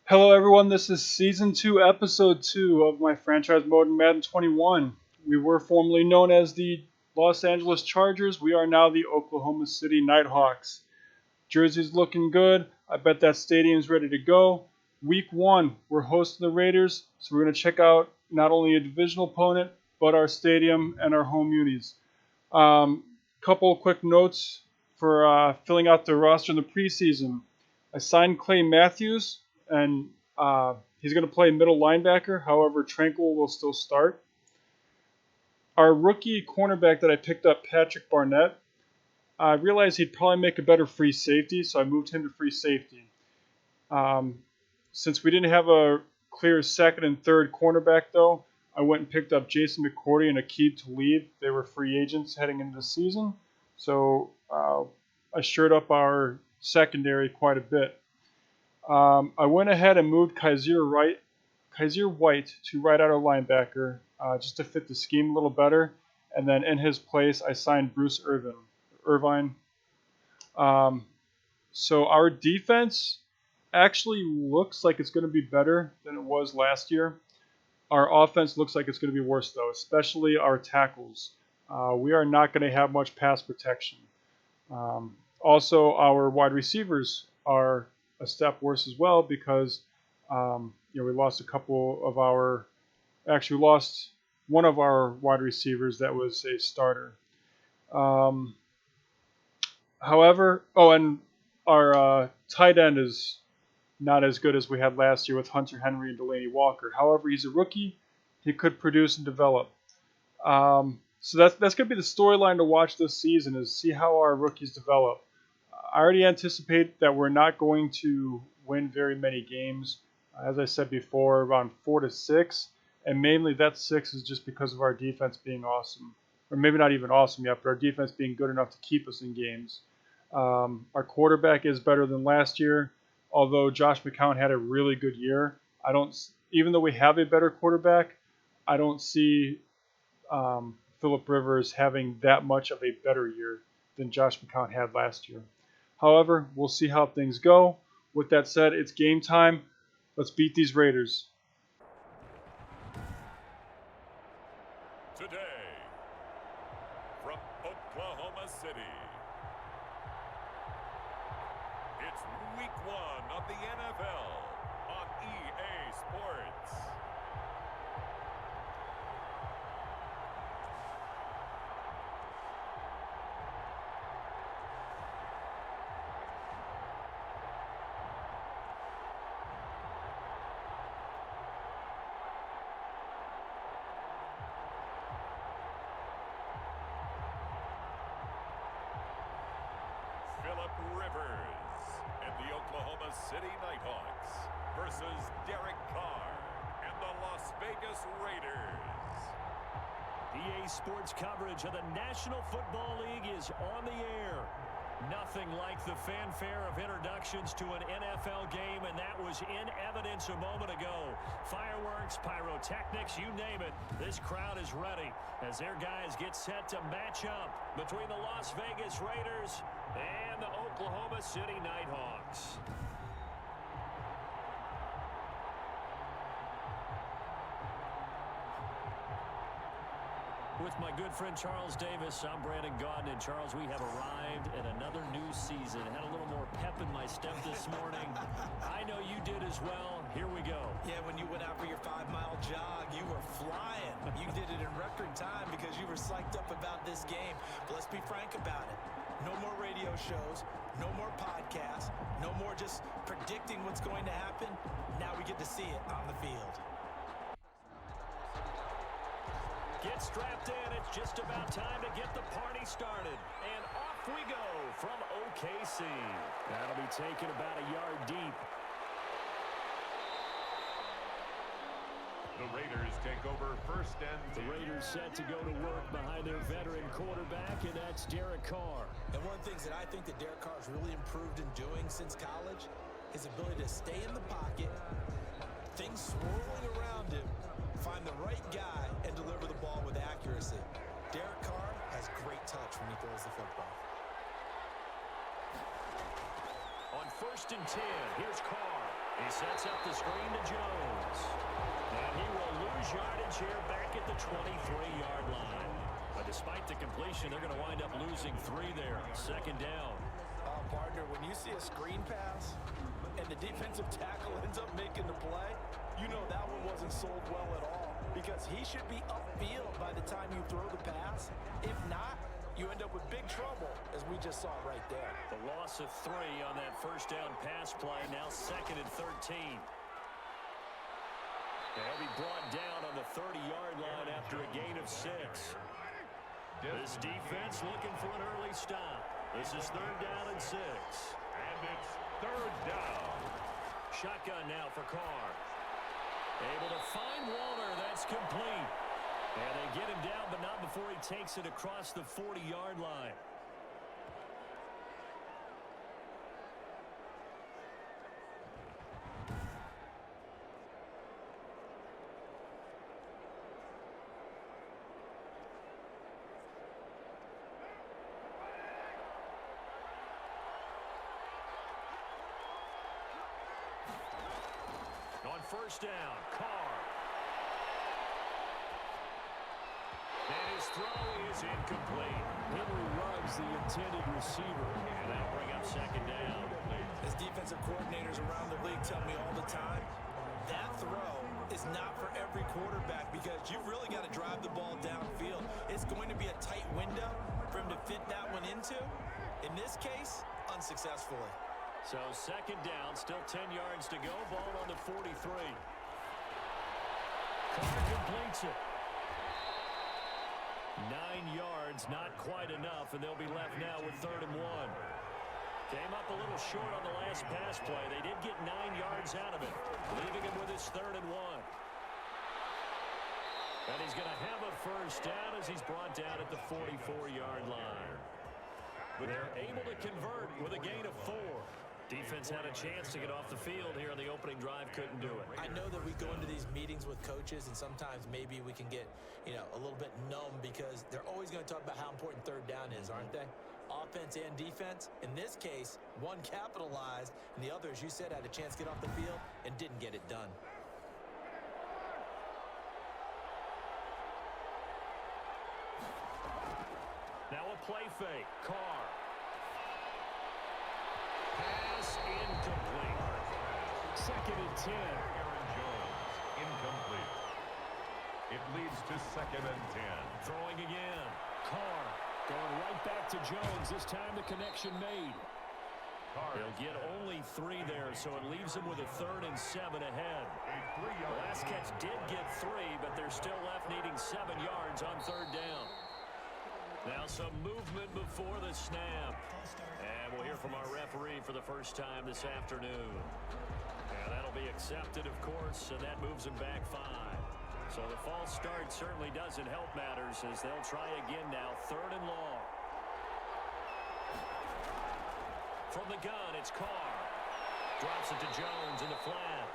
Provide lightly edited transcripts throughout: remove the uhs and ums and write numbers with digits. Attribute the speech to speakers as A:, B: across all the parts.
A: Hello, everyone. This is Season 2, Episode 2 of my franchise mode in Madden 21. We were formerly known as the Los Angeles Chargers. We are now the Oklahoma City Nighthawks. Jersey's looking good. I bet that stadium's ready to go. Week 1, we're hosting the Raiders, so we're going to check out not only a divisional opponent, but our stadium and our home unis. Couple of quick notes for filling out the roster in the preseason. I signed Clay Matthews, and he's going to play middle linebacker. However, Tranquil will still start. Our rookie cornerback that I picked up, Patrick Barnett, I realized he'd probably make a better free safety, so I moved him to free safety. Since we didn't have a clear second and third cornerback, though, I went and picked up Jason McCourty and Aqib Talib. They were free agents heading into the season, so I shored up our secondary quite a bit. I went ahead and moved Kaiser White to right outer linebacker just to fit the scheme a little better. And then in his place, I signed Bruce Irvine. So our defense actually looks like it's going to be better than it was last year. Our offense looks like it's going to be worse, though, especially our tackles. We are not going to have much pass protection. Also, our wide receivers are a step worse as well because we lost we lost one of our wide receivers that was a starter. However, and our tight end is not as good as we had last year with Hunter Henry and Delaney Walker. However, he's a rookie. He could produce and develop. So that's going to be the storyline to watch this season, is see how our rookies develop. I already anticipate that we're not going to win very many games. As I said before, around 4 to 6, and mainly that 6 is just because of our defense being awesome, or maybe not even awesome yet, but our defense being good enough to keep us in games. Our quarterback is better than last year, although Josh McCown had a really good year. Even though we have a better quarterback, I don't see Phillip Rivers having that much of a better year than Josh McCown had last year. However, we'll see how things go. With that said, it's game time. Let's beat these Raiders.
B: Today, from Oklahoma City, it's week 1 of the NFL on EA Sports. Phillip Rivers and the Oklahoma City Nighthawks versus Derek Carr and the Las Vegas Raiders.
C: EA Sports coverage of the National Football League is on the air. Nothing like the fanfare of introductions to an NFL game, and that was in evidence a moment ago. Fireworks, pyrotechnics, you name it. This crowd is ready as their guys get set to match up between the Las Vegas Raiders and the Oklahoma City Nighthawks. With my good friend Charles Davis, I'm Brandon Gaudin. And Charles, we have arrived at another new season. Had a little more pep in my step this morning. I know you did as well. Here we go.
D: Yeah, when you went out for your 5-mile jog, you were flying. You did it in record time because you were psyched up about this game. But let's be frank about it. No more radio shows, no more podcasts, no more just predicting what's going to happen. Now we get to see it on the field.
C: Get strapped in. It's just about time to get the party started. And off we go from OKC. That'll be taken about a yard deep.
B: The Raiders take over first and 10.
C: The Raiders set to go to work behind their veteran quarterback, and that's Derek Carr.
D: And one of the things that I think that Derek Carr has really improved in doing since college, his ability to stay in the pocket, things swirling around him, find the right guy, and deliver the ball with accuracy. Derek Carr has great touch when he throws the football.
C: On 1st and 10, here's Carr. He sets up the screen to Jones. And he will lose yardage here back at the 23-yard line. But despite the completion, they're going to wind up losing 3 there. Second down.
D: Partner, when you see a screen pass and the defensive tackle ends up making the play, you know that one wasn't sold well at all, because he should be upfield by the time you throw the pass. If not, you end up with big trouble, as we just saw right there.
C: The loss of 3 on that first down pass play, now 2nd and 13. And he'll be brought down on the 30-yard line after a gain of 6. This defense looking for an early stop. This is 3rd down and 6.
B: And it's 3rd down.
C: Shotgun now for Carr. Able to find Waller. That's complete. And they get him down, but not before he takes it across the 40-yard line. On first down, Carr. And his throw is incomplete. Henry Ruggs, the intended receiver. And that'll bring up 2nd down.
D: As defensive coordinators around the league tell me all the time, that throw is not for every quarterback, because you've really got to drive the ball downfield. It's going to be a tight window for him to fit that one into. In this case, unsuccessfully.
C: So 2nd down, still 10 yards to go. Ball on the 43. Carr completes it. 9 yards, not quite enough, and they'll be left now with 3rd and 1. Came up a little short on the last pass play. They did get 9 yards out of it, leaving him with his 3rd and 1. And he's going to have a first down as he's brought down at the 44-yard line. But they're able to convert with a gain of 4. Defense had a chance to get off the field here in the opening drive, couldn't do it.
D: I know that we go into these meetings with coaches, and sometimes maybe we can get, a little bit numb, because they're always going to talk about how important 3rd down is, aren't they? Offense and defense. In this case, one capitalized, and the other, as you said, had a chance to get off the field and didn't get it done.
C: Now a play fake. Carr. Pass incomplete. 2nd and 10.
B: Aaron Jones, incomplete. It leads to 2nd and 10.
C: Throwing again. Carr going right back to Jones. This time the connection made. He'll get only 3 there, so it leaves him with a 3rd and 7 ahead. The last catch did get 3, but they're still left needing 7 yards on 3rd down. Now some movement before the snap. And we'll hear from our referee for the first time this afternoon. And that'll be accepted, of course, and that moves him back 5. So the false start certainly doesn't help matters, as they'll try again now, 3rd and long. From the gun, it's Carr. Drops it to Jones in the flat.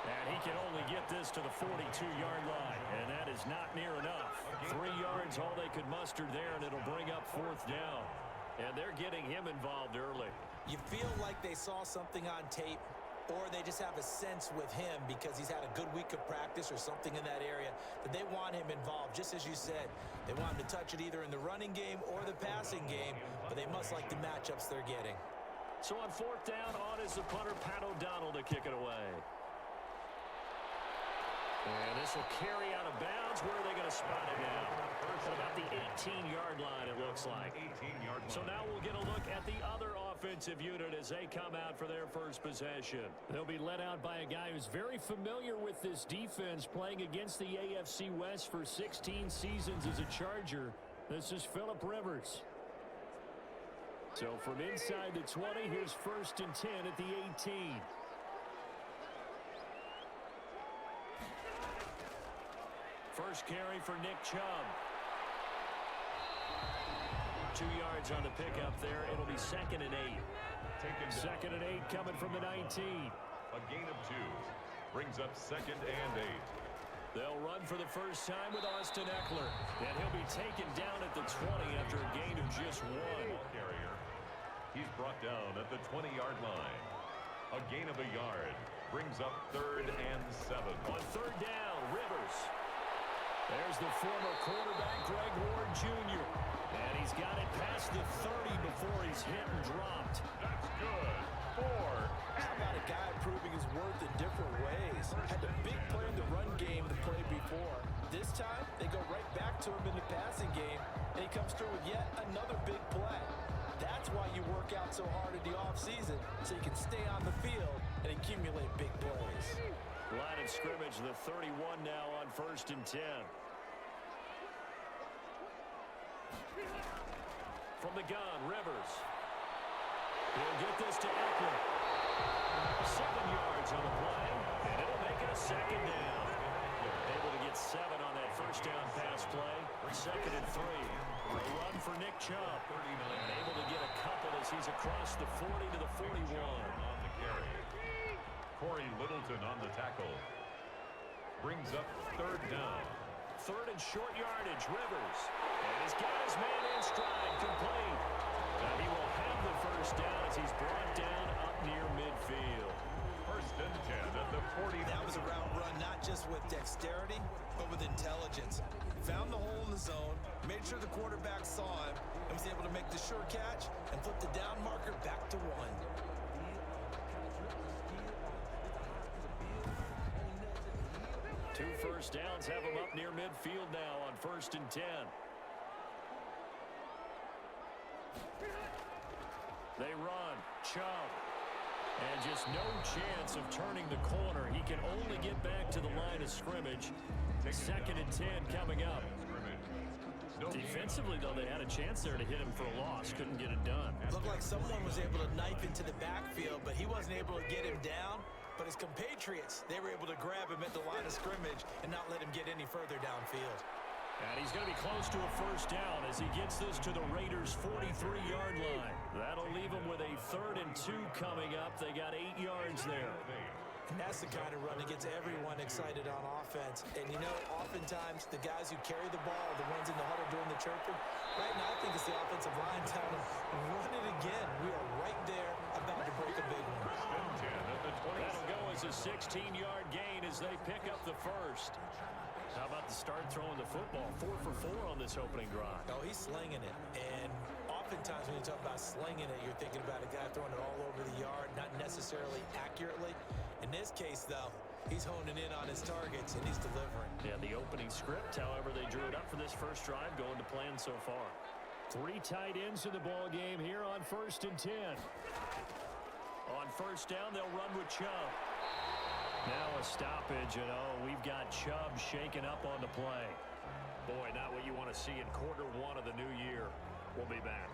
C: And he can only get this to the 42-yard line, and that is not near enough. 3 yards, all they could muster there, and it'll bring up 4th down. And they're getting him involved early.
D: You feel like they saw something on tape, or they just have a sense with him because he's had a good week of practice or something in that area that they want him involved. Just as you said, they want him to touch it either in the running game or the passing game, but they must like the matchups they're getting.
C: So on 4th down, on is the punter, Pat O'Donnell, to kick it away. And this will carry out of bounds. Where are they going to spot it now? At about the 18-yard line, it looks like.
B: 18-yard line.
C: So now we'll get a look at the other offensive unit as they come out for their first possession. They'll be led out by a guy who's very familiar with this defense, playing against the AFC West for 16 seasons as a Charger. This is Phillip Rivers. So from inside the 20, here's 1st and 10 at the 18. First carry for Nick Chubb. 2 yards on the pickup there. It'll be 2nd and 8. 2nd and 8 coming from the 19.
B: A gain of 2 brings up 2nd and 8.
C: They'll run for the first time with Austin Eckler. And he'll be taken down at the 20 after a gain of just 1.
B: Ball carrier. He's brought down at the 20-yard line. A gain of 1 yard. Brings up 3rd and 7.
C: On 3rd down, Rivers. There's the former quarterback, Greg Ward Jr. And he's got it past the 30 before he's hit and dropped.
B: That's good. 4.
D: How about a guy proving his worth in different ways? Had a big play in the run game the play before. This time, they go right back to him in the passing game, and he comes through with yet another big play. That's why you work out so hard in the offseason, so you can stay on the field and accumulate big plays.
C: Line of scrimmage, the 31 now on 1st and 10. From the gun, Rivers. He'll get this to Eckler. 7 yards on the play, and it'll make it a 2nd down. Able to get 7 on that 1st down pass play. 2nd and 3. A run for Nick Chubb. And able to get a couple as he's across the 40 to the 41.
B: On the carry. Corey Littleton on the tackle. Brings up 3rd down.
C: 3rd and short yardage, Rivers. And he's got his man in stride, complete. And he will have the 1st down as he's brought down up near midfield.
B: 1st and 10 at the 40.
D: That was a route run not just with dexterity, but with intelligence. Found the hole in the zone, made sure the quarterback saw him, and was able to make the sure catch and flip the down marker back to 1.
C: 2 first downs have him up near midfield now on 1st and 10. They run. Chubb. And just no chance of turning the corner. He can only get back to the line of scrimmage. 2nd and 10 coming up. Defensively, though, they had a chance there to hit him for a loss. Couldn't get it done.
D: Looked like someone was able to knife into the backfield, but he wasn't able to get him down. But his compatriots, they were able to grab him at the line of scrimmage and not let him get any further downfield.
C: And he's going to be close to a 1st down as he gets this to the Raiders' 43-yard line. That'll leave him with a 3rd and 2 coming up. They got 8 yards there.
D: And that's the kind of run that gets everyone excited on offense. And, you know, oftentimes the guys who carry the ball, the ones in the huddle doing the chirping, right now I think it's the offensive line telling them, run it again. We are right there about to break a big one.
C: That'll go as a 16-yard gain as they pick up the 1st. How about the start throwing the football? 4 for 4 on this opening drive.
D: Oh, he's slinging it. And oftentimes when you talk about slinging it, you're thinking about a guy throwing it all over the yard, not necessarily accurately. In this case, though, he's honing in on his targets, and he's delivering.
C: Yeah, the opening script, however, they drew it up for this first drive, going to plan so far. 3 tight ends in the ball game here on 1st and 10. On 1st down, they'll run with Chubb. Now a stoppage, and we've got Chubb shaken up on the play. Boy, not what you want to see in quarter 1 of the new year. We'll be back.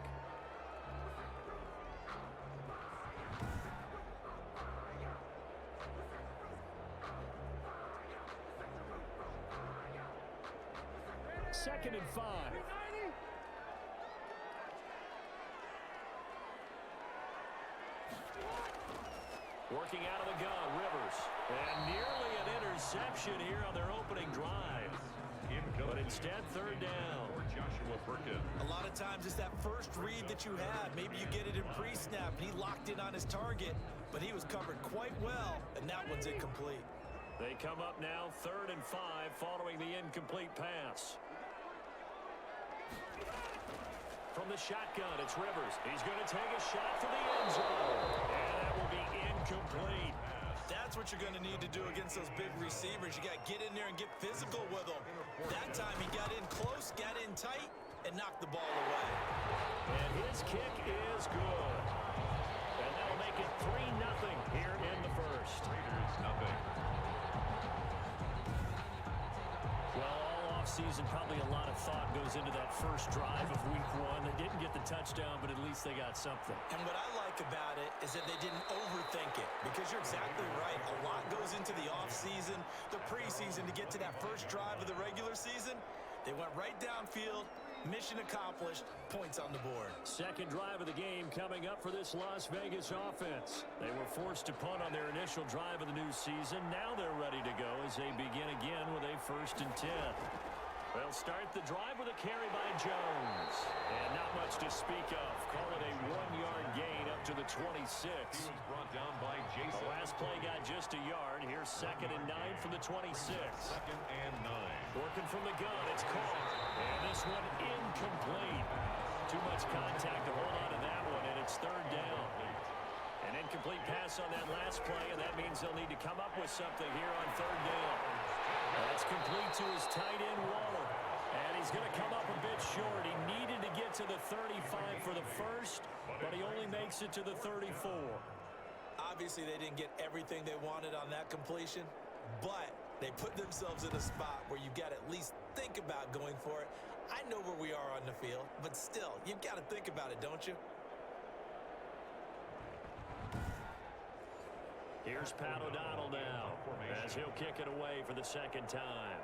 C: Second and 5. Working out of the gun, Rivers. And nearly an interception here on their opening drive. But instead, 3rd down.
B: Joshua Perkins.
D: A lot of times it's that first read that you have. Maybe you get it in pre-snap, and he locked in on his target, but he was covered quite well, and that one's incomplete.
C: They come up now 3rd and 5 following the incomplete pass. From the shotgun, it's Rivers. He's going to take a shot for the end zone. And that will be incomplete.
D: That's what you're going to need to do against those big receivers. You got to get in there and get physical with them. That time he got in close, got in tight, and knocked the ball away.
C: And his kick is good. And that'll make it 3-0 here in the 1st.
B: Raiders nothing.
C: Well, all offseason, probably a lot of thought goes into that first drive of week 1. They didn't get the touchdown, but at least they got something.
D: And what I like about it is that they didn't overthink it, because you're exactly right. A lot goes into the offseason, the preseason to get to that first drive of the regular season. They went right downfield, mission accomplished, points on the board.
C: Second drive of the game coming up for this Las Vegas offense. They were forced to punt on their initial drive of the new season. Now they're ready to go as they begin again with a 1st and 10. They'll start the drive with a carry by Jones. And not much to speak of. Call it a 1-yard gain up to the 26.
B: He was brought down by Jason.
C: The last play got just a yard. Here's 2nd and 9 from the 26.
B: 2nd and 9.
C: Working from the gun. It's caught. And this one incomplete. Too much contact to hold on to that one, and it's 3rd down. An incomplete pass on that last play, and that means they'll need to come up with something here on 3rd down. That's complete to his tight end, Waller. And he's going to come up a bit short. He needed to get to the 35 for the first, but he only makes it to the 34.
D: Obviously, they didn't get everything they wanted on that completion, but they put themselves in a spot where you've got to at least think about going for it. I know where we are on the field, but still, you've got to think about it, don't you?
C: Here's Pat O'Donnell now, as he'll kick it away for the 2nd time.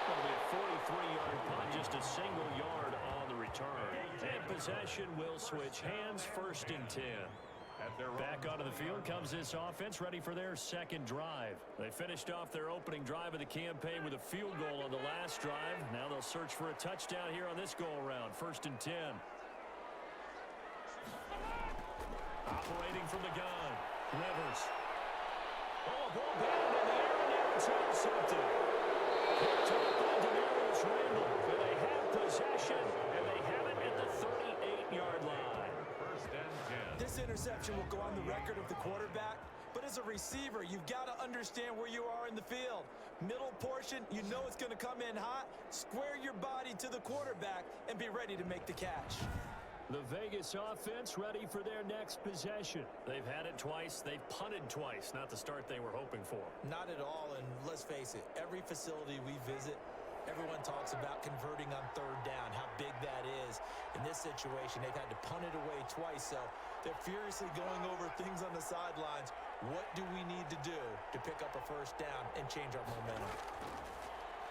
C: It'll be a 43-yard punt, just a single yard on the return. And possession will switch hands, 1st and 10. Back onto the field comes this offense, ready for their 2nd drive. They finished off their opening drive of the campaign with a field goal on the last drive. Now they'll search for a touchdown here on this go-around, 1st and 10. Operating from the gun, Rivers. Oh, a ball down in the air, and now it's intercepted. Picked up by Demarius Randall, and they have possession, and they have it at the 38-yard line.
B: 1st and 10.
D: This interception will go on the record of the quarterback, but as a receiver, you've got to understand where you are in the field. Middle portion, you know it's going to come in hot. Square your body to the quarterback and be ready to make the catch.
C: The Vegas offense ready for their next possession. They've had it twice. They've punted twice. Not the start they were hoping for.
D: Not at all, and let's face it, every facility we visit, everyone talks about converting on 3rd down, how big that is. In this situation, they've had to punt it away twice, so they're furiously going over things on the sidelines. What do we need to do to pick up a 1st down and change our momentum?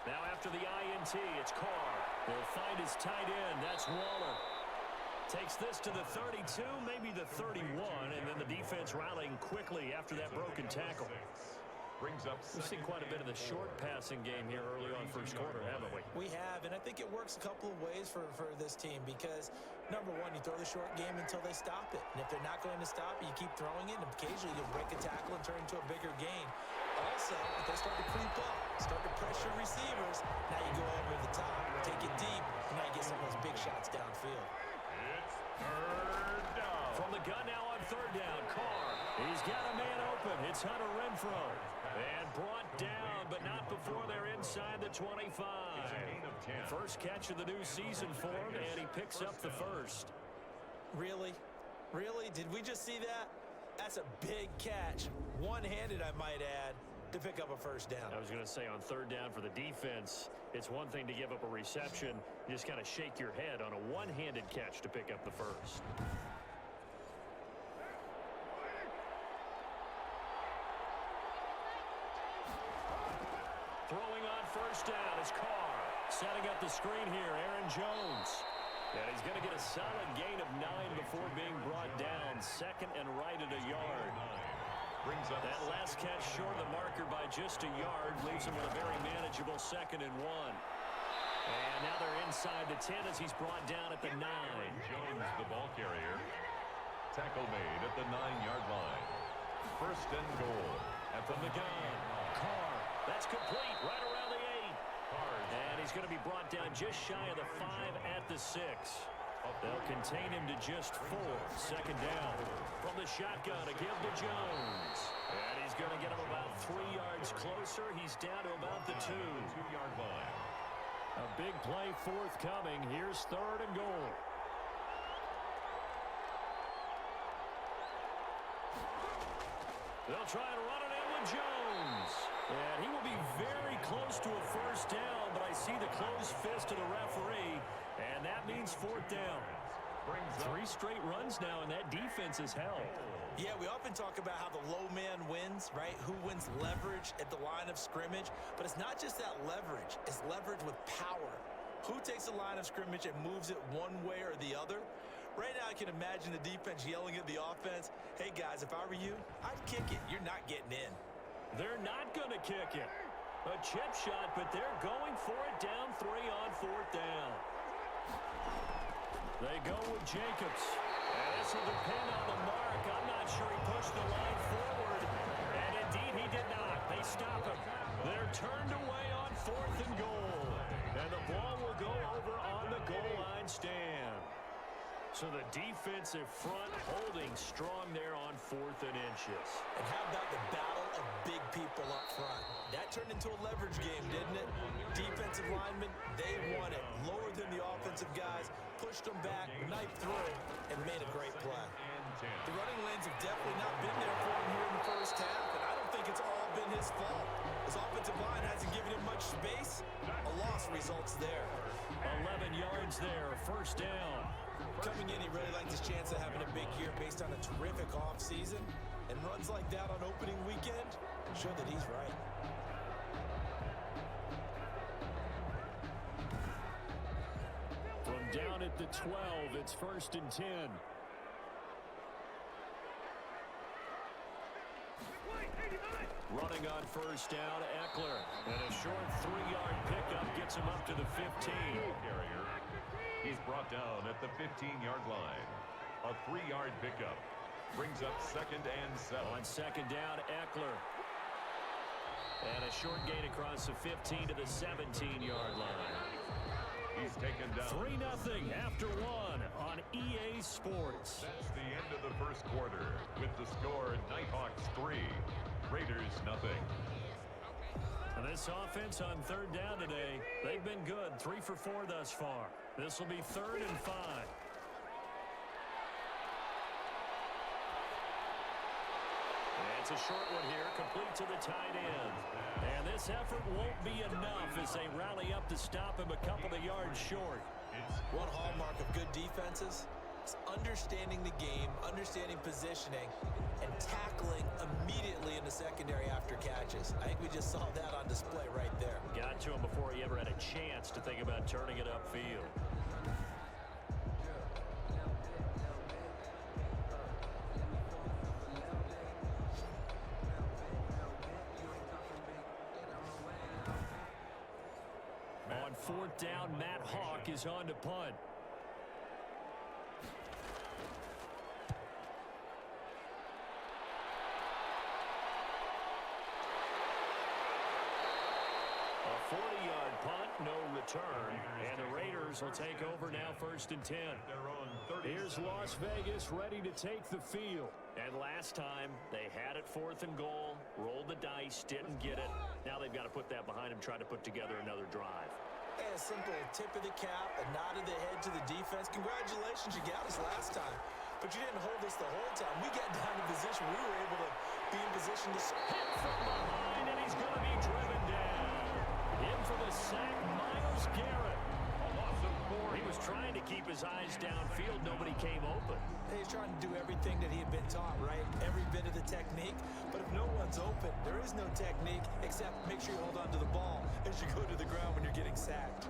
C: Now after the INT, it's Carr. He'll find his tight end. That's Waller. Takes this to the 32, maybe the 31, and then the defense rallying quickly after that broken tackle.
B: Brings up.
C: We've seen quite a bit of the short passing game here early on 1st quarter, haven't we?
D: We have, and I think it works a couple of ways for this team because, number one, you throw the short game until they stop it. And if they're not going to stop it, you keep throwing it, and occasionally you'll break a tackle and turn into a bigger gain. Also, if they start to creep up, start to pressure receivers, now you go over the top, take it deep, and now you get some of those big shots downfield.
B: It's 3rd down.
C: From the gun now on 3rd down, Carr. He's got a man open. It's Hunter Renfro. And brought down, but not before they're inside the 25. First catch of the new season for him, and he picks up the 1st.
D: Really? Really? Did we just see that? That's a big catch. One-handed, I might add, to pick up a 1st down.
C: I was going to say on 3rd down for the defense, it's one thing to give up a reception. You just kind of shake your head on a one-handed catch to pick up the 1st. Throwing on 1st down is Carr. Setting up the screen here, Aaron Jones. And he's going to get a solid gain of 9 before being brought down. 2nd and right at a yard.
B: Brings up.
C: That last catch short of the marker by just a yard leaves him with a very manageable 2nd and 1. And now they're inside the 10 as he's brought down at the 9.
B: Jones, the ball carrier. Tackle made at the 9-yard line. 1st and goal.
C: From the gun, Carr. That's complete right around the 8. And he's going to be brought down just shy of the 5 at the 6. They'll contain him to just 4. 2nd down. From the shotgun, a give to Jones. And he's going to get him about 3 yards closer. He's down to about the 2.
B: 2-yard line.
C: A big play forthcoming. Here's 3rd and goal. They'll try and run it in with Jones. And he will be very close to a 1st down, but I see the closed fist of the referee, and that means 4th down. 3 straight runs now, and that defense is held.
D: Yeah, we often talk about how the low man wins, right? Who wins leverage at the line of scrimmage. But it's not just that leverage. It's leverage with power. Who takes the line of scrimmage and moves it one way or the other? Right now, I can imagine the defense yelling at the offense, hey, guys, if I were you, I'd kick it. You're not getting in.
C: They're not going to kick it. A chip shot, but they're going for it down 3 on 4th down. They go with Jacobs. And this will depend on the mark. I'm not sure he pushed the line forward. And indeed he did not. They stop him. They're turned away on 4th and goal. And the ball will go over on the goal line stand. So the defensive front holding strong there on 4th and inches.
D: And how about the battle of big people up front? That turned into a leverage game, didn't it? Defensive linemen, they won it. Lower than the offensive guys, pushed them back, knifed through, and made a great play. The running lanes have definitely not been there for him here in the first half, and I don't think it's all been his fault. His offensive line hasn't given him much space. A loss results there.
C: 11 yards there, 1st down.
D: Coming in, he really liked his chance of having a big year based on a terrific offseason. And runs like that on opening weekend show that he's right.
C: From down at the 12, it's 1st and 10. Running on 1st down, Eckler. And a short 3-yard pickup gets him up to the 15.
B: Carrier. He's brought down at the 15-yard line. A 3-yard pickup brings up 2nd and 7.
C: On 2nd down, Eckler. And a short gain across the 15 to the 17-yard line.
B: He's taken down.
C: 3-0 after 1 on EA Sports.
B: That's the end of the first quarter with the score Nighthawks 3, Raiders 0.
C: This offense on 3rd down today, they've been good. 3 for 4 thus far. This will be 3rd and 5. It's a short one here, complete to the tight end. And this effort won't be enough as they rally up to stop him a couple of yards short.
D: One hallmark of good defenses is understanding the game, understanding positioning, and tackling immediately in the secondary after catches. I think we just saw that on display right there.
C: Got to him before he ever had a chance to think about turning it upfield. On 4th down, Matt Hawk is on to punt. A 40-yard punt, no return. And the Raiders will take over now 1st and 10. Here's Las Vegas ready to take the field. And last time, they had it 4th and goal, rolled the dice, didn't get it. Now they've got to put that behind them, try to put together another drive.
D: And a simple tip of the cap, a nod of the head to the defense. Congratulations, you got us last time. But you didn't hold us the whole time. We got down to position. We were able to be in position to
C: hit from behind, and he's going to be driven down. In for the sack, Myles Garrett. A loss of 4. He was trying to keep his eyes downfield. Nobody came open.
D: He's trying to do everything that he had been taught, right? Every bit of the technique. But if no one's open, there is no technique except make sure you hold on to the ball as you go to the ground when you're getting sacked.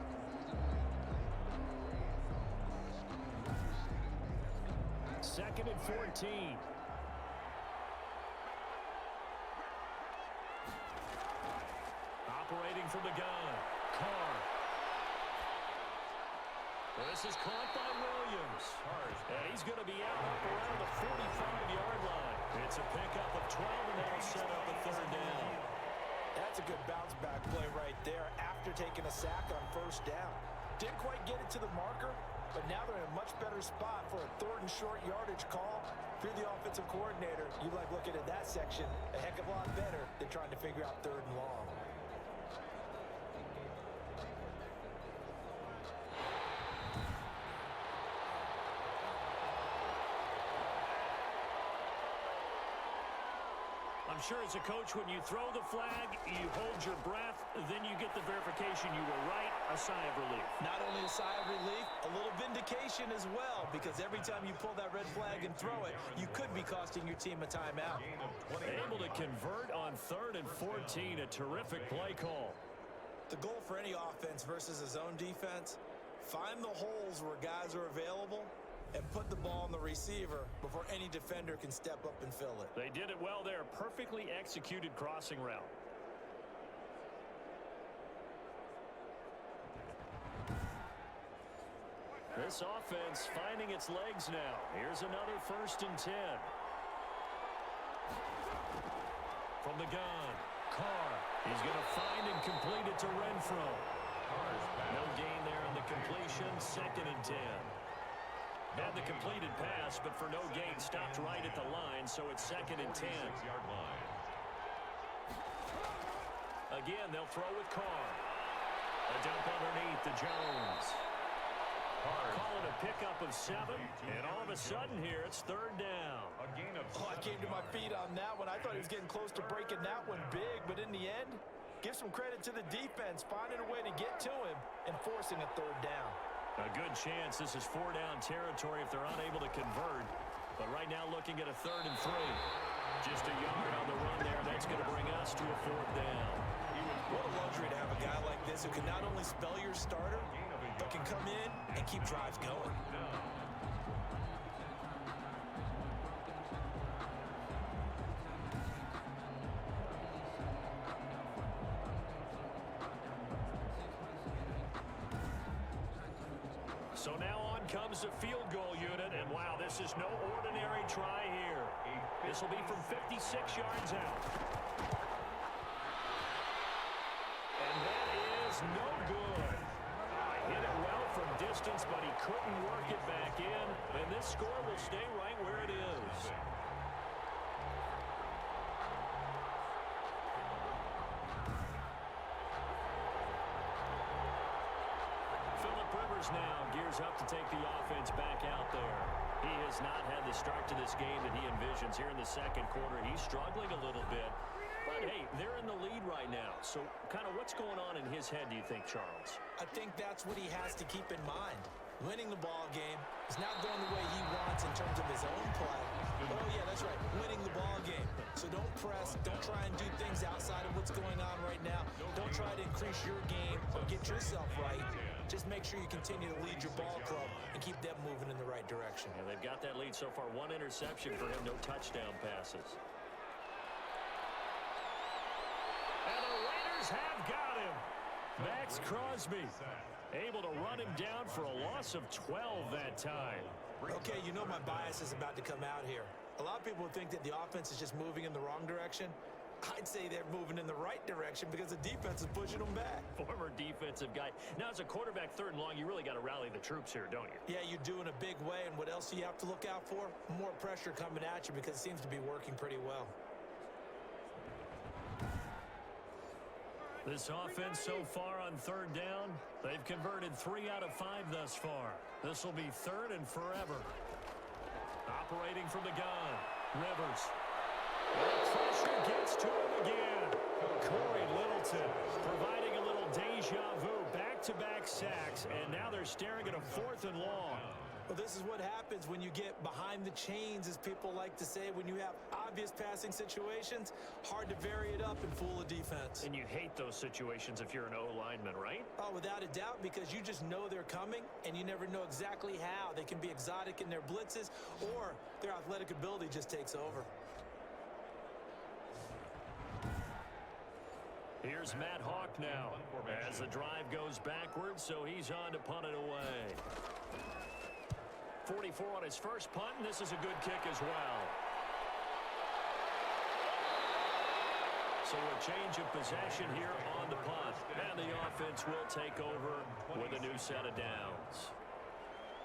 C: Second and 14. Operating from the gun, Carr. This is caught by Williams. And he's going to be out up around the 45-yard line. It's a pickup of 12, and that'll set up a 3rd down.
D: That's a good bounce-back play right there after taking a sack on 1st down. Didn't quite get it to the marker, but now they're in a much better spot for a 3rd and short yardage call. If you're the offensive coordinator, you like looking at that section a heck of a lot better than trying to figure out 3rd and long.
C: I'm sure as a coach, when you throw the flag, you hold your breath, then you get the verification you were right, a sigh of relief.
D: Not only a sigh of relief, a little vindication as well, because every time you pull that red flag and throw it, you could be costing your team a timeout.
C: Able to convert on 3rd and 14, a terrific play call.
D: The goal for any offense versus his own defense, find the holes where guys are available and put the ball on the receiver before any defender can step up and fill it.
C: They did it well there. Perfectly executed crossing route. This offense finding its legs now. Here's another 1st and 10. From the gun, Carr. He's going to find and complete it to Renfro. No gain there on the completion. 2nd and 10. Had the completed pass, but for no gain, stopped right at the line, so it's 2nd and 10. Again, they'll throw with Carr. A dump underneath to Jones. Call it a pickup of 7, and all of a sudden here, it's 3rd down.
D: Oh, I came to my feet on that one. I thought he was getting close to breaking that one big, but in the end, give some credit to the defense, finding a way to get to him and forcing a 3rd down.
C: A good chance this is 4-down territory if they're unable to convert. But right now looking at a 3rd and 3. Just a yard on the run there. That's going to bring us to a 4th down.
D: What a luxury to have a guy like this who can not only spell your starter, but can come in and keep drives going.
C: So now on comes the field goal unit, and wow, this is no ordinary try here. This will be from 56 yards out. And that is no good. Hit it well from distance, but he couldn't work it back in, and this score will stay right where it is. Now gears up to take the offense back out there. He has not had the start to this game that he envisions here in the 2nd quarter. He's struggling a little bit. But, hey, they're in the lead right now. So kind of what's going on in his head, do you think, Charles?
D: I think that's what he has to keep in mind. Winning the ball game is not going the way he wants in terms of his own play. But, oh, yeah, that's right, winning the ball game. So don't press. Don't try and do things outside of what's going on right now. Don't try to increase your game or get yourself right. Just make sure you continue to lead your ball club and keep them moving in the right direction.
C: Yeah, they've got that lead so far. 1 interception for him, no touchdown passes. And the Raiders have got him. Max Crosby able to run him down for a loss of 12 that time.
D: Okay, you know my bias is about to come out here. A lot of people think that the offense is just moving in the wrong direction. I'd say they're moving in the right direction because the defense is pushing them back.
C: Former defensive guy. Now, as a quarterback 3rd and long, you really got to rally the troops here, don't you?
D: Yeah, you do in a big way. And what else do you have to look out for? More pressure coming at you because it seems to be working pretty well.
C: This offense so far on 3rd down, they've converted 3 out of 5 thus far. This will be 3rd and forever. Operating from the gun, Rivers. The pressure gets to him again. Corey Littleton providing a little deja vu, back-to-back sacks, and now they're staring at a 4th and long.
D: Well, this is what happens when you get behind the chains, as people like to say. When you have obvious passing situations, hard to vary it up and fool a defense.
C: And you hate those situations if you're an O-lineman, right?
D: Oh, without a doubt, because you just know they're coming, and you never know exactly how. They can be exotic in their blitzes, or their athletic ability just takes over.
C: Here's Matt Hawk now as the drive goes backwards, so he's on to punt it away. 44 on his first punt, and this is a good kick as well. So a change of possession here on the punt, and the offense will take over with a new set of downs.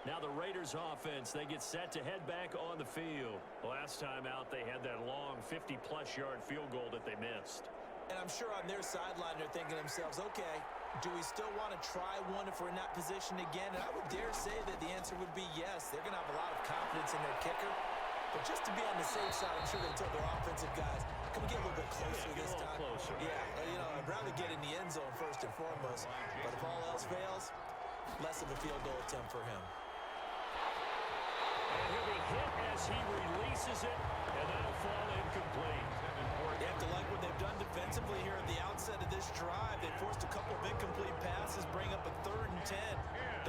C: Now the Raiders offense, they get set to head back on the field. Last time out, they had that long 50-plus yard field goal that they missed.
D: And I'm sure on their sideline they're thinking to themselves, okay, do we still want to try one if we're in that position again? And I would dare say that the answer would be yes. They're going to have a lot of confidence in their kicker. But just to be on the safe side, I'm sure they told their offensive guys, can we get a little bit closer this time?
C: Closer.
D: Yeah, you know, I'd rather get in the end zone first and foremost. But if all else fails, less of a field goal attempt for him.
C: And he'll be hit as he releases it, and that'll fall incomplete.
D: They have to like what they've done defensively here at the outset of this drive. They forced a couple of incomplete passes, bring up a 3rd and 10.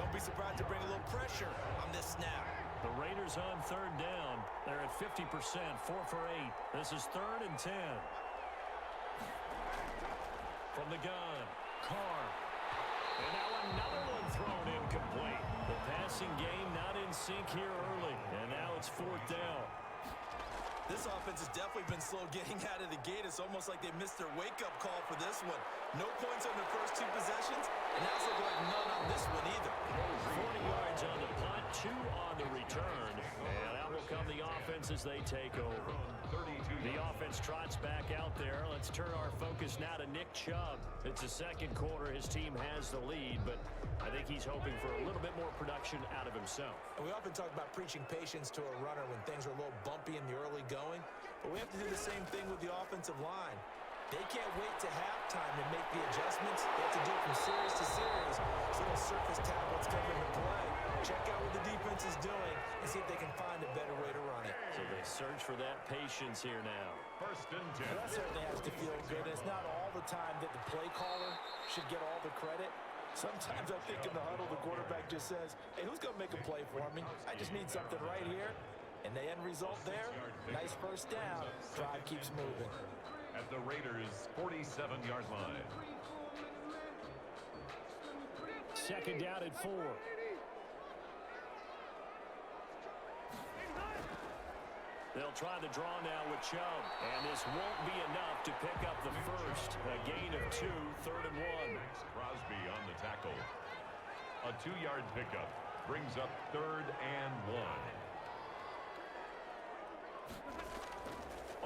D: Don't be surprised to bring a little pressure on this snap.
C: The Raiders on 3rd down. They're at 50%, 4 for 8. This is 3rd and 10. From the gun, Carr. And now another one thrown incomplete. The pass passing game not in sync here early. And now it's 4th down.
D: This offense has definitely been slow getting out of the gate. It's almost like they missed their wake-up call for this one. No points on their first 2 possessions, and now it's looking like none on this one either.
C: 40 yards on the punt, 2 on the return. And out will come the offense as they take over. The offense trots back out there. Let's turn our focus now to Nick Chubb. It's the second quarter. His team has the lead, but I think he's hoping for a little bit more production out of himself.
D: And we often talk about preaching patience to a runner when things are a little bumpy in the early going, but we have to do the same thing with the offensive line. They can't wait to halftime and make the adjustments. They have to do it from series to series. So little surface tablets come into play. Check out what the defense is doing and see if they can find a better way to run it.
C: So they search for that patience here now.
B: 1st and 10.
D: That certainly has to feel good. It's not all the time that the play caller should get all the credit. Sometimes I think in the huddle, the quarterback just says, hey, who's going to make a play for me? I just need something right here. And the end result there, nice 1st down. Drive keeps moving.
B: At the Raiders' 47-yard line.
C: 2nd down at 4. They'll try the draw now with Chubb, and this won't be enough to pick up the first. A gain of 2, 3rd and 1.
B: Crosby on the tackle. A 2-yard pickup brings up 3rd and 1.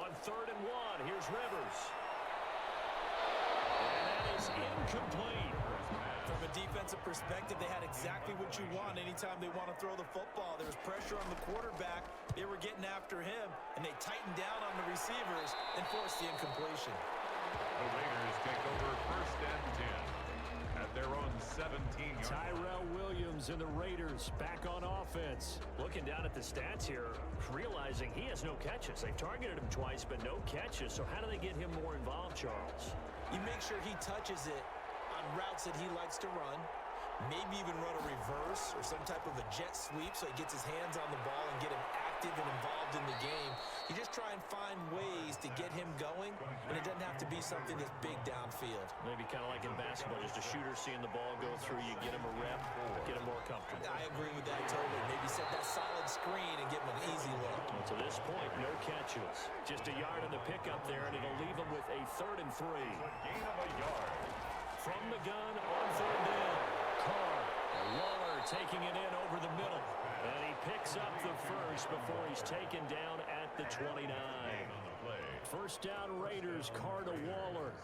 C: On 3rd and 1, here's Rivers. And that is incomplete.
D: From a defensive perspective, they had exactly what you want anytime they want to throw the football. There was pressure on the quarterback. They were getting after him, and they tightened down on the receivers and forced the incompletion.
B: The Raiders take over 1st and 10 at their own 17-yard line.
C: Tyrell Williams and the Raiders back on offense. Looking down at the stats here, realizing he has no catches. They've targeted him twice, but no catches. So how do they get him more involved, Charles?
D: You make sure he touches it on routes that he likes to run, maybe even run a reverse or some type of a jet sweep so he gets his hands on the ball and get him active and involved in the game. You just try and find ways to get him going, and it doesn't have to be something that's big downfield.
C: Maybe kind of like in basketball, just a shooter seeing the ball go through, you get him a rep, get him more comfortable.
D: I agree with that totally. Maybe set that solid screen and give him an easy look.
C: Well, to this point, no catches. Just a yard on the pickup there, and it'll leave him with a 3rd and 3.
B: Gain of a yard.
C: From the gun on 3rd down. Carr, Waller taking it in over the middle. And he picks up the first before he's taken down at the 29. 1st down Raiders, Carr to Waller.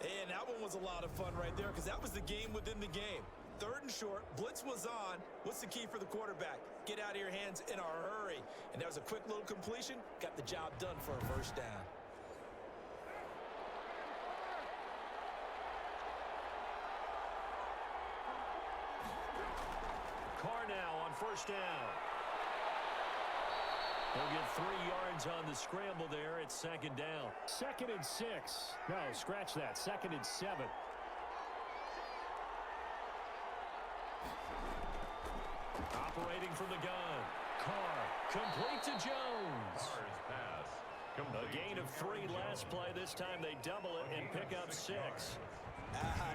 D: And that one was a lot of fun right there because that was the game within the game. 3rd and short, blitz was on. What's the key for the quarterback? Get out of your hands in a hurry. And that was a quick little completion. Got the job done for a 1st down.
C: Carr now on 1st down. He'll get 3 yards on the scramble there. It's 2nd down. 2nd and 6. No, scratch that. 2nd and 7. Operating from the gun. Carr complete to Jones.
B: Carr's pass.
C: A gain of 3 last play. This time they double it and pick up 6.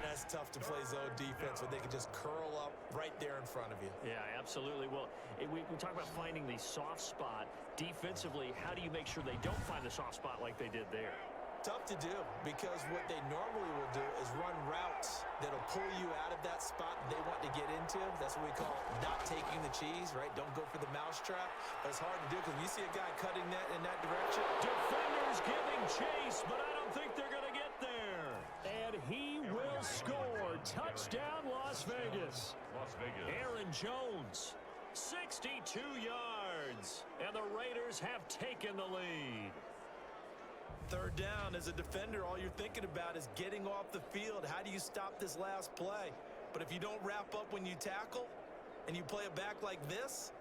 D: That's tough to play zone defense when they can just curl up right there in front of you.
C: Yeah, absolutely. Well, we talk about finding the soft spot. Defensively, how do you make sure they don't find the soft spot like they did there?
D: Tough to do because what they normally will do is run routes that'll pull you out of that spot they want to get into. That's what we call not taking the cheese, right? Don't go for the mousetrap. But it's hard to do because when you see a guy cutting that in that direction.
C: Defenders giving chase, but I don't think they're going to get there. And he will score. Touchdown, Las Vegas.
B: Las Vegas.
C: Aaron Jones, 62 yards. And the Raiders have taken the lead.
D: 3rd down, as a defender, all you're thinking about is getting off the field. How do you stop this last play? But if you don't wrap up when you tackle and you play it back like this,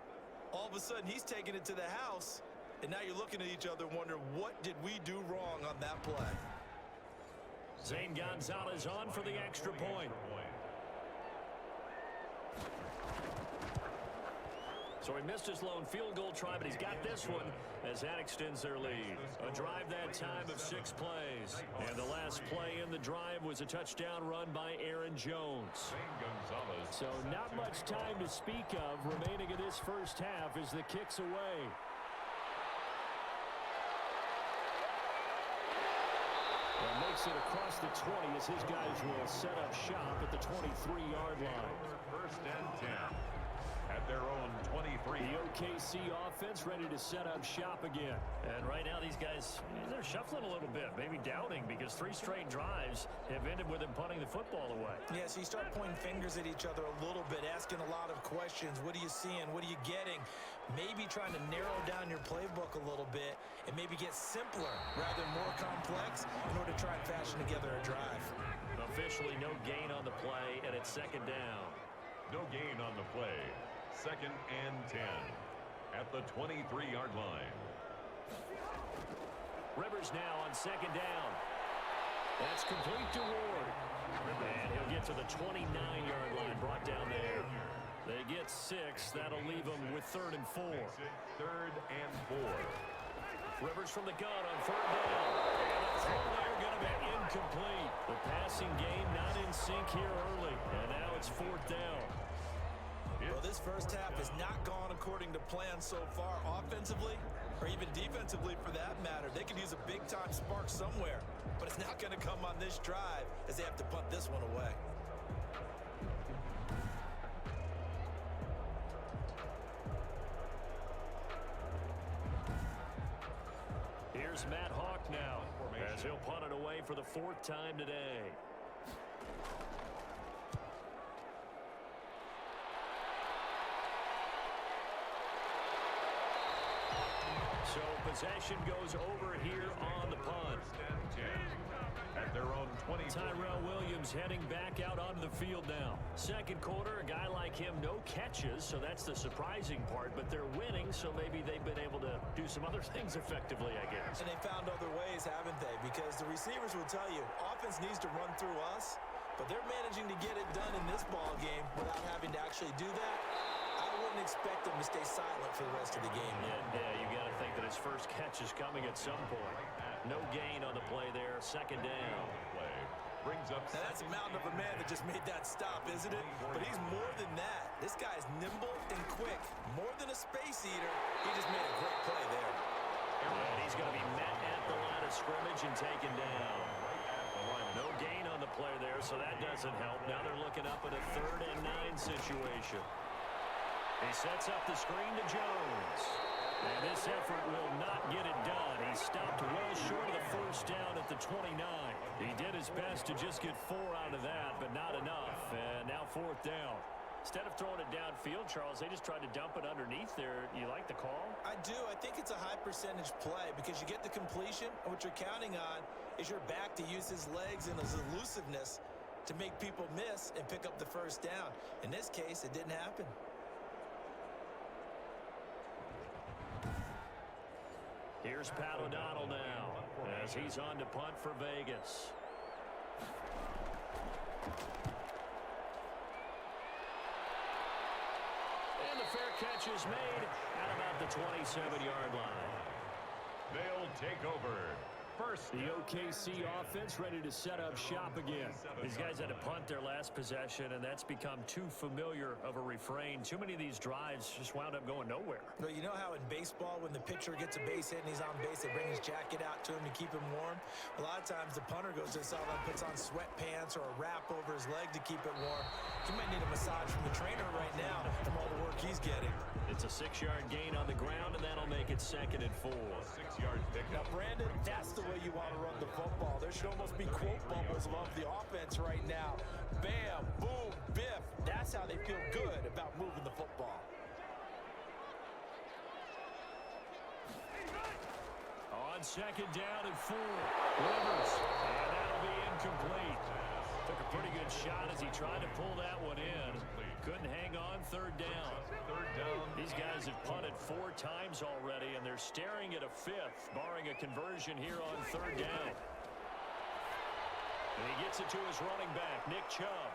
D: all of a sudden he's taking it to the house, and now you're looking at each other and wondering, what did we do wrong on that play?
C: Zane Gonzalez on for the extra point. So he missed his lone field goal try, but he's got this one as that extends their lead. A drive that time of 6 plays. And the last play in the drive was a touchdown run by Aaron Jones. So not much time to speak of remaining in this first half as the kick's away. And makes it across the 20 as his guys will set up shop at the 23-yard line.
B: First and 10 at their own 23.
C: The OKC offense ready to set up shop again. And right now these guys, they're shuffling a little bit, maybe doubting, because 3 straight drives have ended with them punting the football away.
D: Yeah, so you start pointing fingers at each other a little bit, asking a lot of questions. What are you seeing? What are you getting? Maybe trying to narrow down your playbook a little bit and maybe get simpler rather than more complex in order to try and fashion together a drive.
C: Officially no gain on the play, and it's second down.
B: No gain on the play. Second and 10 at the 23-yard line.
C: Rivers now on second down. That's complete to Ward. And he'll get to the 29-yard line, brought down there. They get 6. That'll leave them with 3rd and 4.
B: Third and 4.
C: Rivers from the gun on 3rd down. And the throw there going to be incomplete. The passing game not in sync here early. And now it's 4th down.
D: Well, this first half has not gone according to plan so far, offensively or even defensively for that matter. They could use a big-time spark somewhere, but it's not going to come on this drive as they have to punt this one away.
C: Here's Matt Hawk now as he'll punt it away for the 4th time today. So possession goes over here on the punt.
B: At their own 20.
C: Tyrell Williams heading back out onto the field now. Second quarter, a guy like him, no catches, so that's the surprising part, but they're winning, so maybe they've been able to do some other things effectively, I guess.
D: And they found other ways, haven't they? Because the receivers will tell you, offense needs to run through us, but they're managing to get it done in this ball game without having to actually do that. I wouldn't expect them to stay silent for the rest of the game.
C: Yeah, you got to think that his first catch is coming at some point. No gain on the play there, second down.
B: Brings up.
D: Now that's a mountain of a man that just made that stop, isn't it? But he's more than that. This guy's nimble and quick. More than a space eater. He just made a great play there.
C: And he's going to be met at the line of scrimmage and taken down. No gain on the play there, so that doesn't help. Now they're looking up at a 3rd and 9 situation. He sets up the screen to Jones. And this effort will not get it done. He stopped well short of the first down at the 29. He did his best to just get 4 out of that, but not enough. And now 4th down. Instead of throwing it downfield, Charles, they just tried to dump it underneath there. You like the call?
D: I do. I think it's a high percentage play because you get the completion, and what you're counting on is your back to use his legs and his elusiveness to make people miss and pick up the first down. In this case, it didn't happen.
C: Here's Pat O'Donnell now as he's on to punt for Vegas. And the fair catch is made at about the 27-yard line.
B: They'll take over. First,
C: the OKC offense ready to set up shop again. These guys had to punt their last possession, and that's become too familiar of a refrain. Too many of these drives just wound up going nowhere.
D: Well, you know how in baseball, when the pitcher gets a base hit and he's on base, they bring his jacket out to him to keep him warm? A lot of times the punter goes to the sideline, puts on sweatpants or a wrap over his leg to keep it warm. He might need a massage from the trainer right now from all the work he's getting.
C: It's a 6-yard gain on the ground, and that'll make it 2nd and 4.
B: 6-yard pickup.
D: Now, Brandon, that's the way you want to run the football. There should almost be quote bubbles above the offense right now. Bam, boom, biff. That's how they feel good about moving the football.
C: On 2nd down and 4. Rivers, and that'll be incomplete. Took a pretty good shot as he tried to pull that one in. Couldn't hang on. 3rd down.
B: 3rd down.
C: These guys have punted 4 times already, and they're staring at a 5th, barring a conversion here on 3rd down. And he gets it to his running back, Nick Chubb.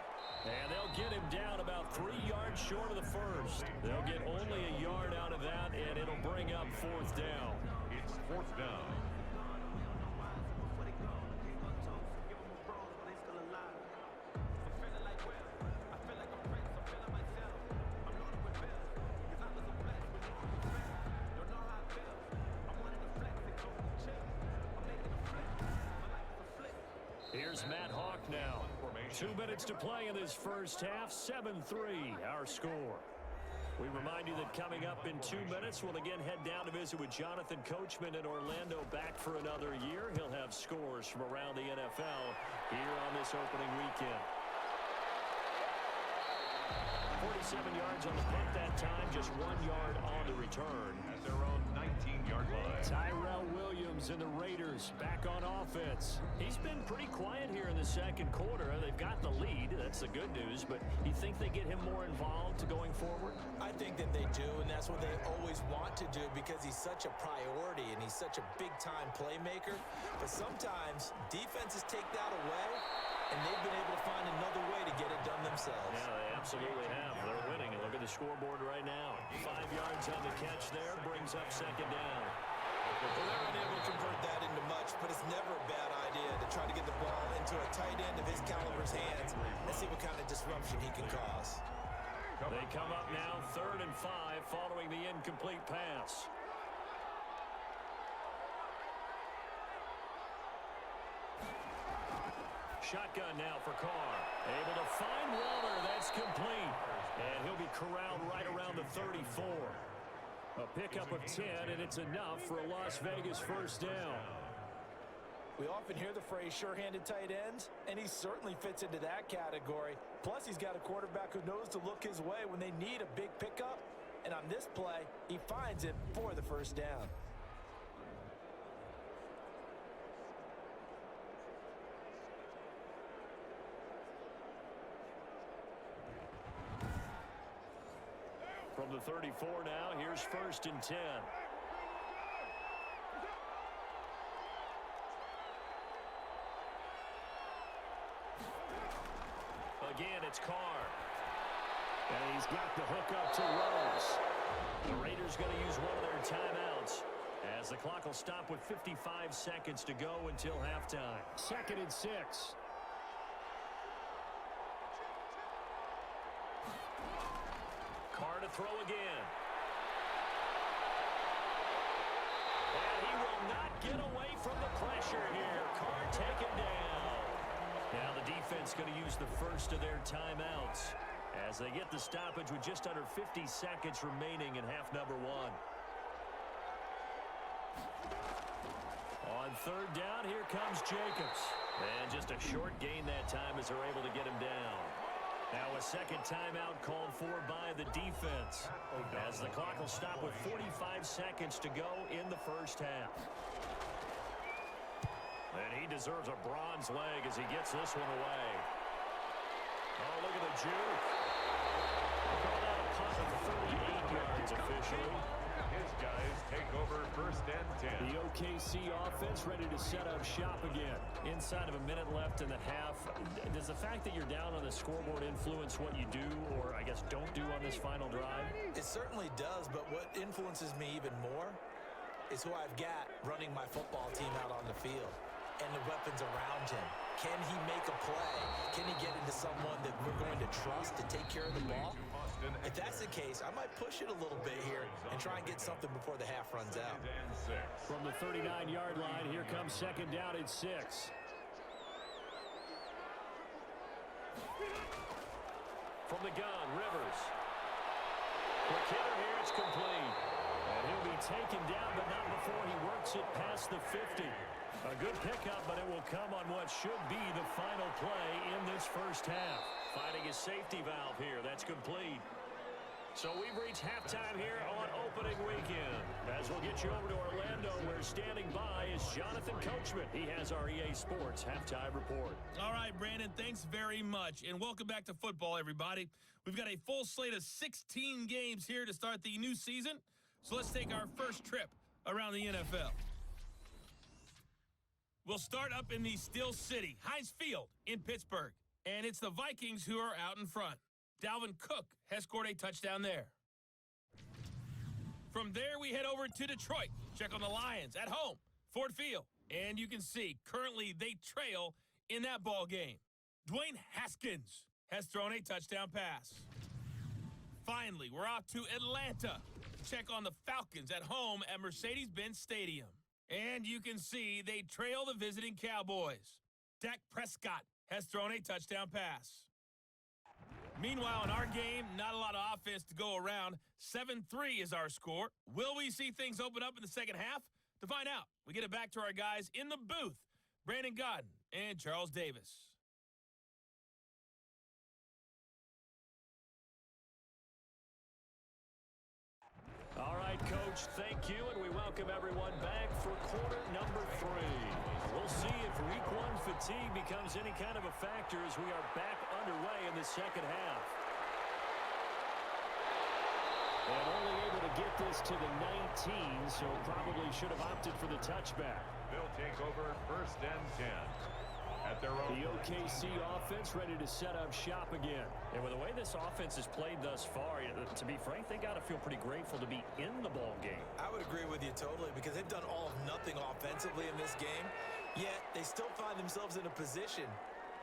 C: And they'll get him down about 3 yards short of the first. They'll get only a yard
B: 4th down.
C: Here's Matt Hawk now. 2 minutes to play in this first half. 7-3 our score. We remind you that coming up in 2 minutes, we'll again head down to visit with Jonathan Coachman in Orlando, back for another year. He'll have scores from around the NFL here on this opening weekend. 47 yards on the punt that time, just 1 yard on the return.
B: At their own 19-yard line.
C: Tyrell Williams and the Raiders back on offense. He's been pretty quiet here in the second quarter. They've got the lead. That's the good news. But you think they get him more involved going forward?
D: I think that they do, and that's what they always want to do because he's such a priority and he's such a big-time playmaker. But sometimes defenses take that away, and they've been able to find another way to get it done themselves.
C: Yeah, they absolutely have. They're winning. And look at the scoreboard right now. 5 yards on the catch there brings up second down.
D: Well, they're unable to convert that into much, but it's never a bad idea to try to get the ball into a tight end of his caliber's hands and see what kind of disruption he can cause.
C: They come up now 3rd and 5 following the incomplete pass. Shotgun now for Carr. Able to find Waller. That's complete. And he'll be corralled right around the 34. A pickup of 10, and it's enough for a Las Vegas first down.
D: We often hear the phrase sure-handed tight ends, and he certainly fits into that category. Plus, he's got a quarterback who knows to look his way when they need a big pickup. And on this play, he finds it for the first down.
C: From the 34 now, here's 1st and 10. Again, it's Carr. And he's got the hook up to Rose. The Raiders going to use one of their timeouts as the clock will stop with 55 seconds to go until halftime. 2nd and 6. Carr to throw again. And he will not get away from the pressure here. Carr taken down. Now the defense going to use the first of their timeouts as they get the stoppage with just under 50 seconds remaining in half number 1. On 3rd down, here comes Jacobs. And just a short gain that time as they're able to get him down. Now a second timeout called for by the defense as the clock will stop with 45 seconds to go in the first half. And he deserves a bronze leg as he gets this one away. Oh, look at the juke. Call that a punt of 38 yards officially.
B: His guys take over 1st and 10.
C: The OKC offense ready to set up shop again. Inside of a minute left in the half. Does the fact that you're down on the scoreboard influence what you do, or I guess don't do on this final drive?
D: It certainly does, but what influences me even more is who I've got running my football team out on the field and the weapons around him. Can he make a play? Can he get into someone that we're going to trust to take care of the ball? If that's the case, I might push it a little bit here and try and get something before the half runs out.
C: From the 39-yard line, here comes 2nd down at 6. From the gun, Rivers. Quick hitter here, it's complete. And he'll be taken down, but not before he works it past the 50. A good pickup, but it will come on what should be the final play in this first half. Finding his safety valve here. That's complete. So we've reached halftime here on opening weekend. As we'll get you over to Orlando, where standing by is Jonathan Coachman. He has our EA Sports halftime report.
E: All right, Brandon, thanks very much. And welcome back to football, everybody. We've got a full slate of 16 games here to start the new season. So let's take our first trip around the NFL. We'll start up in the Steel City, Heinz Field in Pittsburgh. And it's the Vikings who are out in front. Dalvin Cook has scored a touchdown there. From there, we head over to Detroit. Check on the Lions at home, Ford Field. And you can see, currently, they trail in that ball game. Dwayne Haskins has thrown a touchdown pass. Finally, we're off to Atlanta. Check on the Falcons at home at Mercedes-Benz Stadium. And you can see they trail the visiting Cowboys. Dak Prescott has thrown a touchdown pass. Meanwhile, in our game, not a lot of offense to go around. 7-3 is our score. Will we see things open up in the second half? To find out, we get it back to our guys in the booth, Brandon Godden and Charles Davis.
C: All right, Coach, thank you, and we welcome everyone back for quarter number 3. We'll see if week 1 fatigue becomes any kind of a factor as we are back underway in the second half. And only able to get this to the 19, so probably should have opted for the touchback.
B: They'll take over 1st and 10. At their own.
C: The OKC offense ready to set up shop again. And with the way this offense has played thus far, to be frank, they got to feel pretty grateful to be in the ball game.
D: I would agree with you totally because they've done all of nothing offensively in this game, yet they still find themselves in a position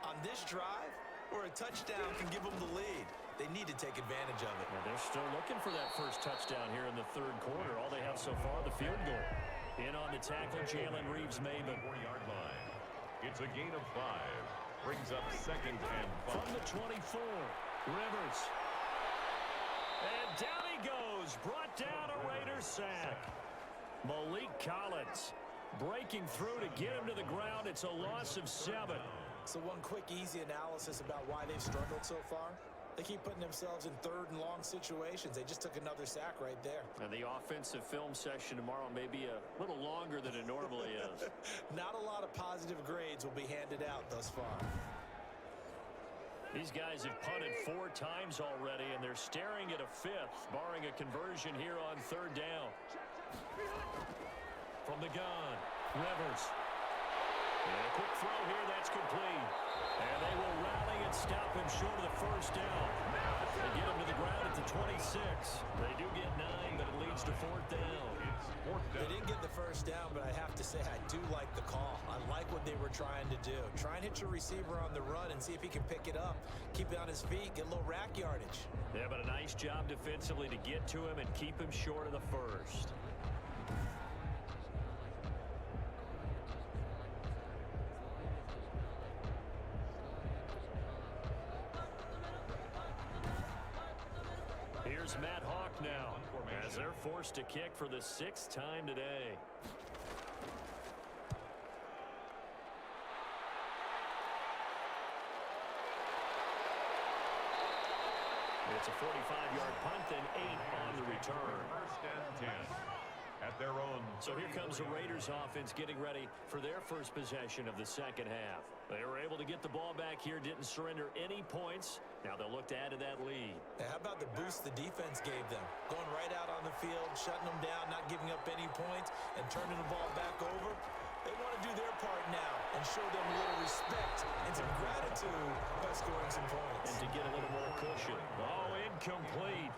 D: on this drive where a touchdown can give them the lead. They need to take advantage of it.
C: Well, they're still looking for that first touchdown here in the 3rd quarter. All they have so far, the field goal. In on the tackle, Jalen Reeves-Maybin.
B: 4-yard line. It's a gain of 5. Brings up 2nd and 5.
C: From the 24, Rivers. And down he goes. Brought down a Raiders sack. Malik Collins breaking through to get him to the ground. It's a loss of 7.
D: So one quick, easy analysis about why they've struggled so far. They keep putting themselves in 3rd and long situations. They just took another sack right there.
C: And the offensive film session tomorrow may be a little longer than it normally is.
D: Not a lot of positive grades will be handed out thus far.
C: These guys have punted 4 times already, and they're staring at a 5th, barring a conversion here on 3rd down. From the gun, Rivers. And a quick throw here, that's complete. And they will rally and stop him short of the 1st down. They get him to the ground at the 26. They do get 9, but it leads to 4th down.
D: They didn't get the 1st down, but I have to say I do like the call. I like what they were trying to do. Try and hit your receiver on the run and see if he can pick it up. Keep it on his feet, get a little rack yardage.
C: Yeah, but a nice job defensively to get to him and keep him short of the 1st. Here's Matt Hawk now, as they're forced to kick for the 6th time today. It's a 45-yard punt and 8 on the return.
B: 1st and 10. At their own.
C: So here comes the Raiders offense getting ready for their first possession of the second half. They were able to get the ball back here, didn't surrender any points. Now they'll look to add to that lead.
D: Now, how about the boost the defense gave them? Going right out on the field, shutting them down, not giving up any points, and turning the ball back over. They want to do their part now and show them a little respect and some gratitude by scoring some points.
C: And to get a little more cushion. Oh, incomplete.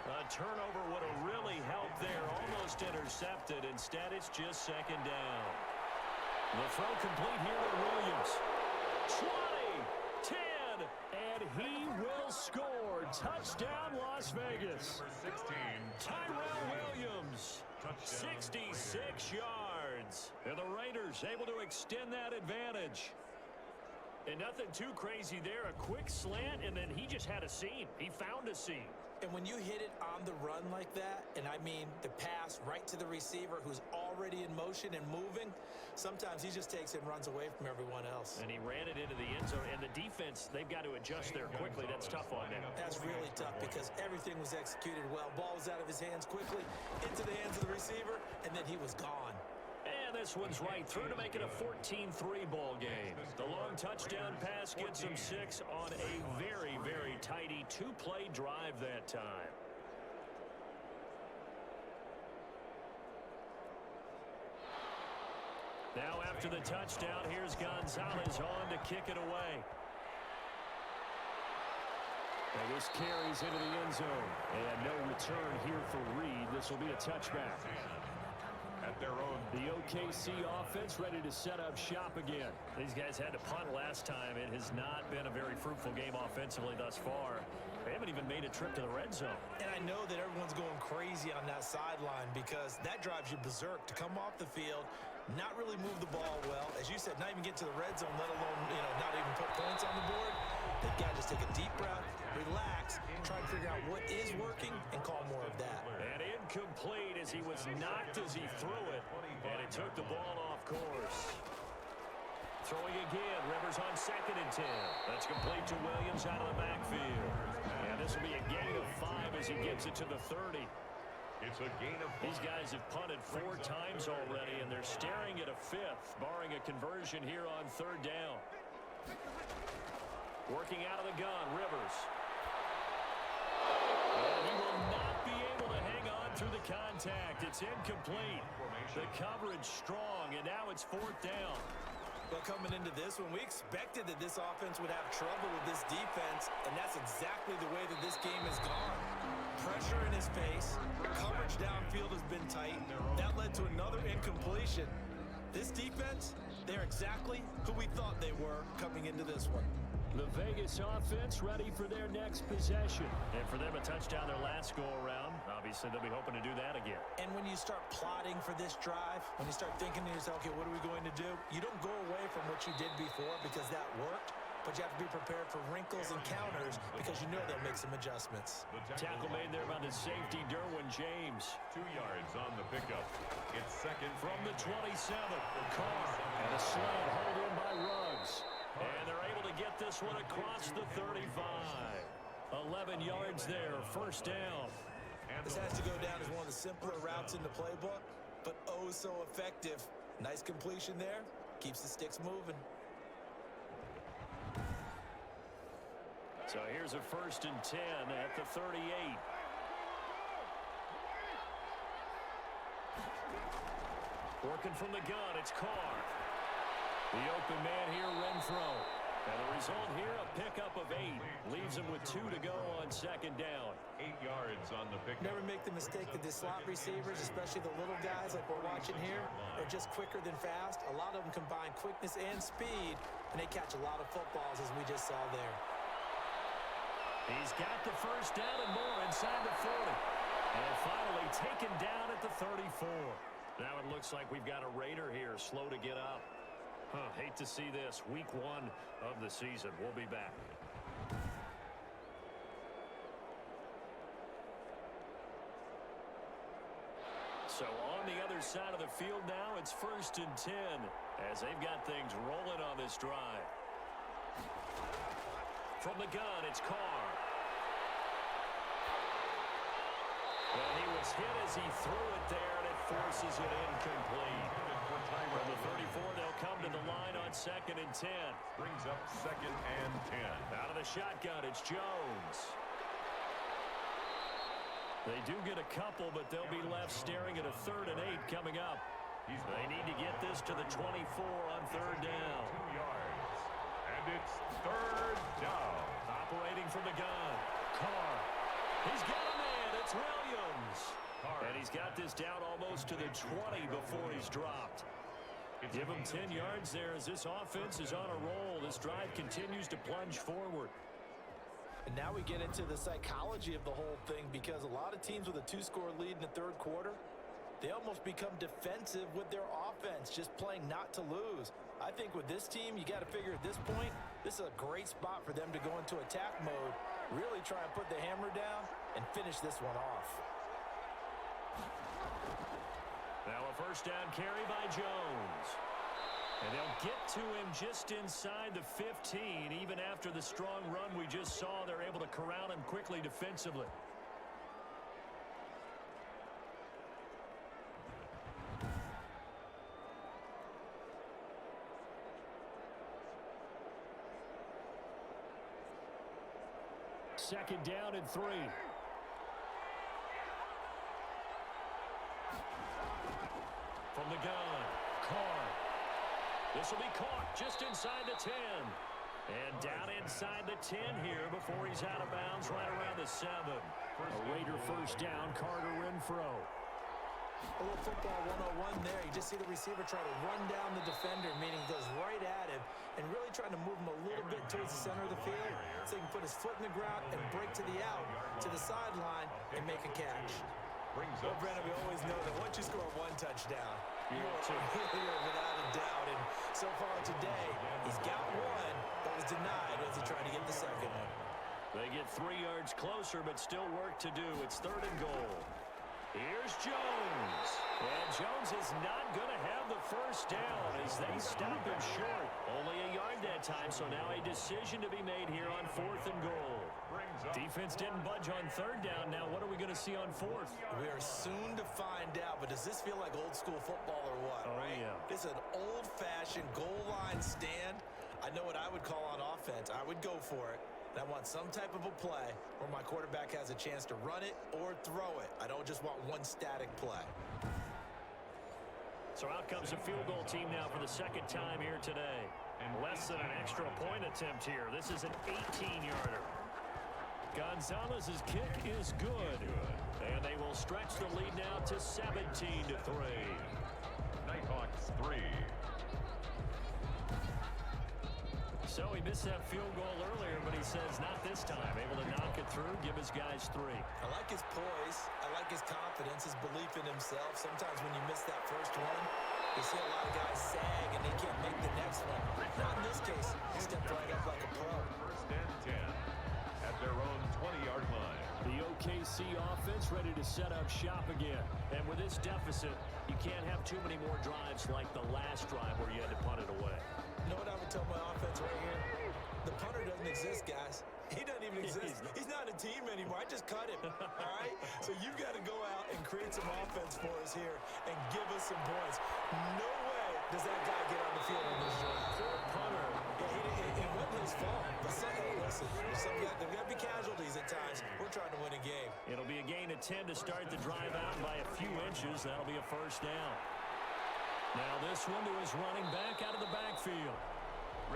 C: A turnover would have really helped there. Almost intercepted. Instead, it's just 2nd down. The throw complete here to Williams. 20, 10, and he will score. Touchdown, Las Vegas.
B: Number 16.
C: Tyrell Williams. 66 yards. And the Raiders able to extend that advantage. And nothing too crazy there. A quick slant, and then he just had a seam. He found a seam.
D: And when you hit it on the run like that, and I mean the pass right to the receiver who's already in motion and moving, sometimes he just takes it and runs away from everyone else.
C: And he ran it into the end zone. And the defense, they've got to adjust there quickly. That's tough on them.
D: That's really tough because everything was executed well. Ball was out of his hands quickly, into the hands of the receiver, and then he was gone.
C: And this one's right through to make it a 14-3 ball game. The long touchdown pass gets him 6 on a very, very tidy 2-play drive that time. Now after the touchdown, here's Gonzalez on to kick it away. And this carries into the end zone. And no return here for Reed. This this will be a touchback.
B: At their own.
C: The OKC offense ready to set up shop again. These guys had to punt last time. It has not been a very fruitful game offensively thus far. They haven't even made a trip to the red zone.
D: And I know that everyone's going crazy on that sideline because that drives you berserk to come off the field, not really move the ball well. As you said, not even get to the red zone, let alone, not even put points on the board. They've got to just take a deep breath, relax, try and figure out what is working, and call more of that.
C: And incomplete as he was knocked as he threw it, and it took the ball off course. Throwing again, Rivers on 2nd and 10. That's complete to Williams out of the backfield. And this will be a gain of 5 as he gets it to the 30.
B: It's a gain of 5.
C: These guys have punted 4 times already, and they're staring at a 5th, barring a conversion here on 3rd down. Working out of the gun, Rivers. And he will not be able to hang on through the contact. It's incomplete. The coverage strong, and now it's 4th down.
D: But coming into this one, we expected that this offense would have trouble with this defense, and that's exactly the way that this game has gone. Pressure in his face, coverage downfield has been tight. That led to another incompletion. This defense, they're exactly who we thought they were coming into this one.
C: The Vegas offense ready for their next possession. And for them, a touchdown their last go-around. Obviously, they'll be hoping to do that again.
D: And when you start plotting for this drive, when you start thinking to yourself, okay, what are we going to do? You don't go away from what you did before because that worked, but you have to be prepared for wrinkles and counters because you know they'll make some adjustments.
C: Tackle made there by the safety, Derwin James.
B: 2 yards on the pickup. It's second
C: From the 27, Carr. And a slant hold in by Ruggs. And they're able to get this one across the 35. 11 yards there, 1st down.
D: This has to go down as one of the simpler routes in the playbook, but oh so effective. Nice completion there. Keeps the sticks moving.
C: So here's a 1st and 10 at the 38. Working from the gun, it's Carr. The open man here, Renfro. And the result here, a pickup of 8. Leaves him with 2 to go on 2nd down.
B: 8 yards on the pickup.
D: Never make the mistake that the slot receivers, especially the little guys like we're watching here, are just quicker than fast. A lot of them combine quickness and speed, and they catch a lot of footballs, as we just saw there.
C: He's got the 1st down and more inside the 40. And finally taken down at the 34. Now it looks like we've got a Raider here, slow to get up. Hate to see this. Week 1 of the season. We'll be back. So on the other side of the field now, it's 1st and 10 as they've got things rolling on this drive. From the gun, it's Carr. And he was hit as he threw it there, and it forces it incomplete. From the 34, they'll come to the line on 2nd and 10.
B: Brings up 2nd and 10.
C: Out of the shotgun, it's Jones. They do get a couple, but they'll be left staring at a 3rd and 8 coming up. They need to get this to the 24 on 3rd down.
B: 2 yards. And it's 3rd down.
C: Operating from the gun. Carr. He's got a man. It's Williams. And he's got this down almost to the 20 before he's dropped. Give him 10 yards there as this offense is on a roll. This drive continues to plunge forward.
D: And now we get into the psychology of the whole thing because a lot of teams with a 2-score lead in the 3rd quarter, they almost become defensive with their offense, just playing not to lose. I think with this team, you got to figure at this point, this is a great spot for them to go into attack mode, really try and put the hammer down and finish this one off.
C: Now a 1st down carry by Jones. And they'll get to him just inside the 15. Even after the strong run we just saw, they're able to corral him quickly defensively. Second down and 3. From the gun, Carr. This will be caught just inside the 10. And down inside the 10 here before he's out of bounds right around the 7. A Raider first down, Carter Renfro.
D: A little football 101 there. You just see the receiver try to run down the defender, meaning he goes right at him and really trying to move him a little bit towards the center of the field so he can put his foot in the ground and break to the out, to the sideline, and make a catch. Well, Brandon, we always know that once you score one touchdown, you are clear without a doubt. And so far today, he's got one, but was denied as he tried to get the second one.
C: They get 3 yards closer, but still work to do. It's 3rd and goal. Here's Jones. And Jones is not going to have the first down as they stop him short. Only a yard that time, so now a decision to be made here on 4th and goal. Defense didn't budge on 3rd down. Now what are we going to see on 4th?
D: We are soon to find out, but does this feel like old school football or what?
C: Oh,
D: right?
C: yeah.
D: It's an old-fashioned goal line stand. I know what I would call on offense. I would go for it. And I want some type of a play where my quarterback has a chance to run it or throw it. I don't just want one static play.
C: So out comes the field goal team now for the 2nd time here today. And less than an extra point attempt here. This is an 18-yarder. Gonzalez's kick is good. And they will stretch the lead now to 17-3.
B: Nighthawks 3.
C: So he missed that field goal earlier, but he says not this time. Able to knock it through, give his guys 3.
D: I like his poise. I like his confidence, his belief in himself. Sometimes when you miss that first one, you see a lot of guys sag and they can't make the next one. Not in this case. He stepped right up like a pro.
B: 1st and 10 at their own 20-yard line.
C: The OKC offense ready to set up shop again. And with this deficit, you can't have too many more drives like the last drive where you had to punt it away.
D: You know what I would tell my offense right here? The punter doesn't exist, guys. He doesn't even exist. He's not a team anymore. I just cut him, all right? So you've got to go out and create some offense for us here and give us some points. No way does that guy get on the field in this drive.
C: Poor punter.
D: Yeah, it wasn't his fault. But listen, there's got to be casualties at times. We're trying to win a game.
C: It'll be a gain of 10 to start the drive out by a few inches. That'll be a first down. Now this one to his running back out of the backfield.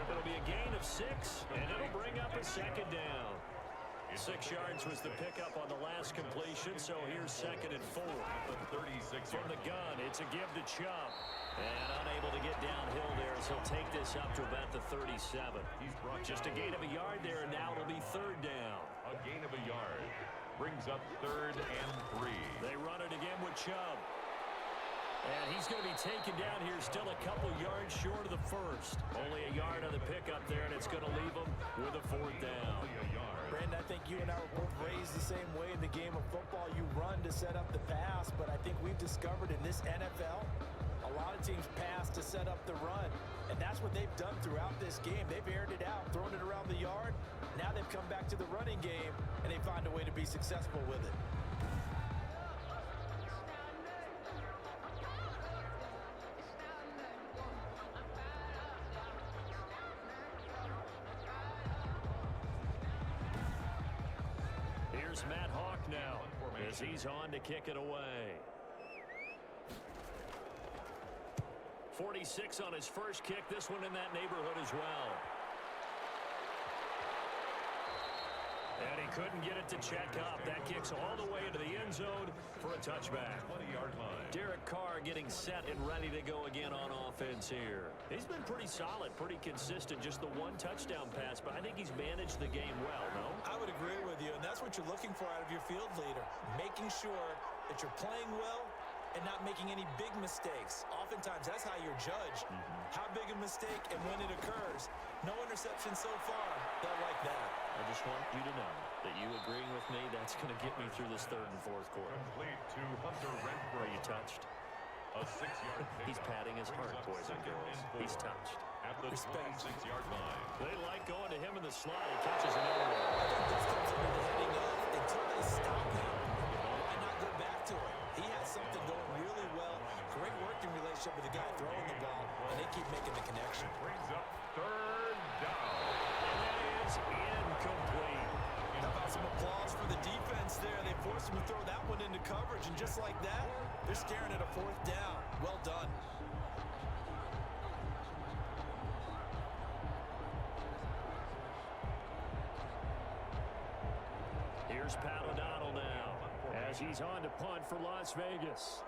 C: It'll be a gain of 6, and it'll bring up a 2nd down. 6 yards was the pickup on the last completion, so here's 2nd and 4. From the gun, it's a give to Chubb. And unable to get downhill there as he'll take this up to about the 37. Just a gain of a yard there, and now it'll be 3rd down.
B: A gain of a yard brings up 3rd and 3.
C: They run it again with Chubb. And he's going to be taken down here still a couple yards short of the first. Only a yard on the pickup there, and it's going to leave him with a 4th down.
D: Brandon, I think you and I were both raised the same way in the game of football. You run to set up the pass, but I think we've discovered in this NFL, a lot of teams pass to set up the run. And that's what they've done throughout this game. They've aired it out, thrown it around the yard. Now they've come back to the running game, and they find a way to be successful with it.
C: Here's Matt Hawk now as he's on to kick it away. 46 on his first kick. This one in that neighborhood as well. And he couldn't get it to check up. That kicks all the way into the end zone for a touchback.
B: 20-yard line.
C: Derek Carr getting set and ready to go again on offense here. He's been pretty solid, pretty consistent. Just the one touchdown pass, but I think he's managed the game well, no?
D: I would agree with you, and that's what you're looking for out of your field leader. Making sure that you're playing well and not making any big mistakes. Oftentimes, that's how you're judged. How big a mistake and when it occurs. No interception so far. They'll like that.
C: I just want you to know that you agreeing with me, that's going to get me through this 3rd and 4th quarter.
B: Complete to Hunter Renfro.
C: Are you touched?
B: A 6-yard pickup.
C: He's patting his heart, boys and girls. He's touched.
B: At the 26-yard line.
C: They like going to him in the slot. He catches an error.
D: I think this comes under the heading of until they stop him, why not go back to it? He has something going really well. Great working relationship with the guy throwing the ball, and they keep making the connection.
B: Brings up 3rd down.
C: And that is incomplete.
D: How about some applause for the defense there? They forced him to throw that one into coverage, and just like that, they're staring at a 4th down. Well done.
C: punt for Las Vegas.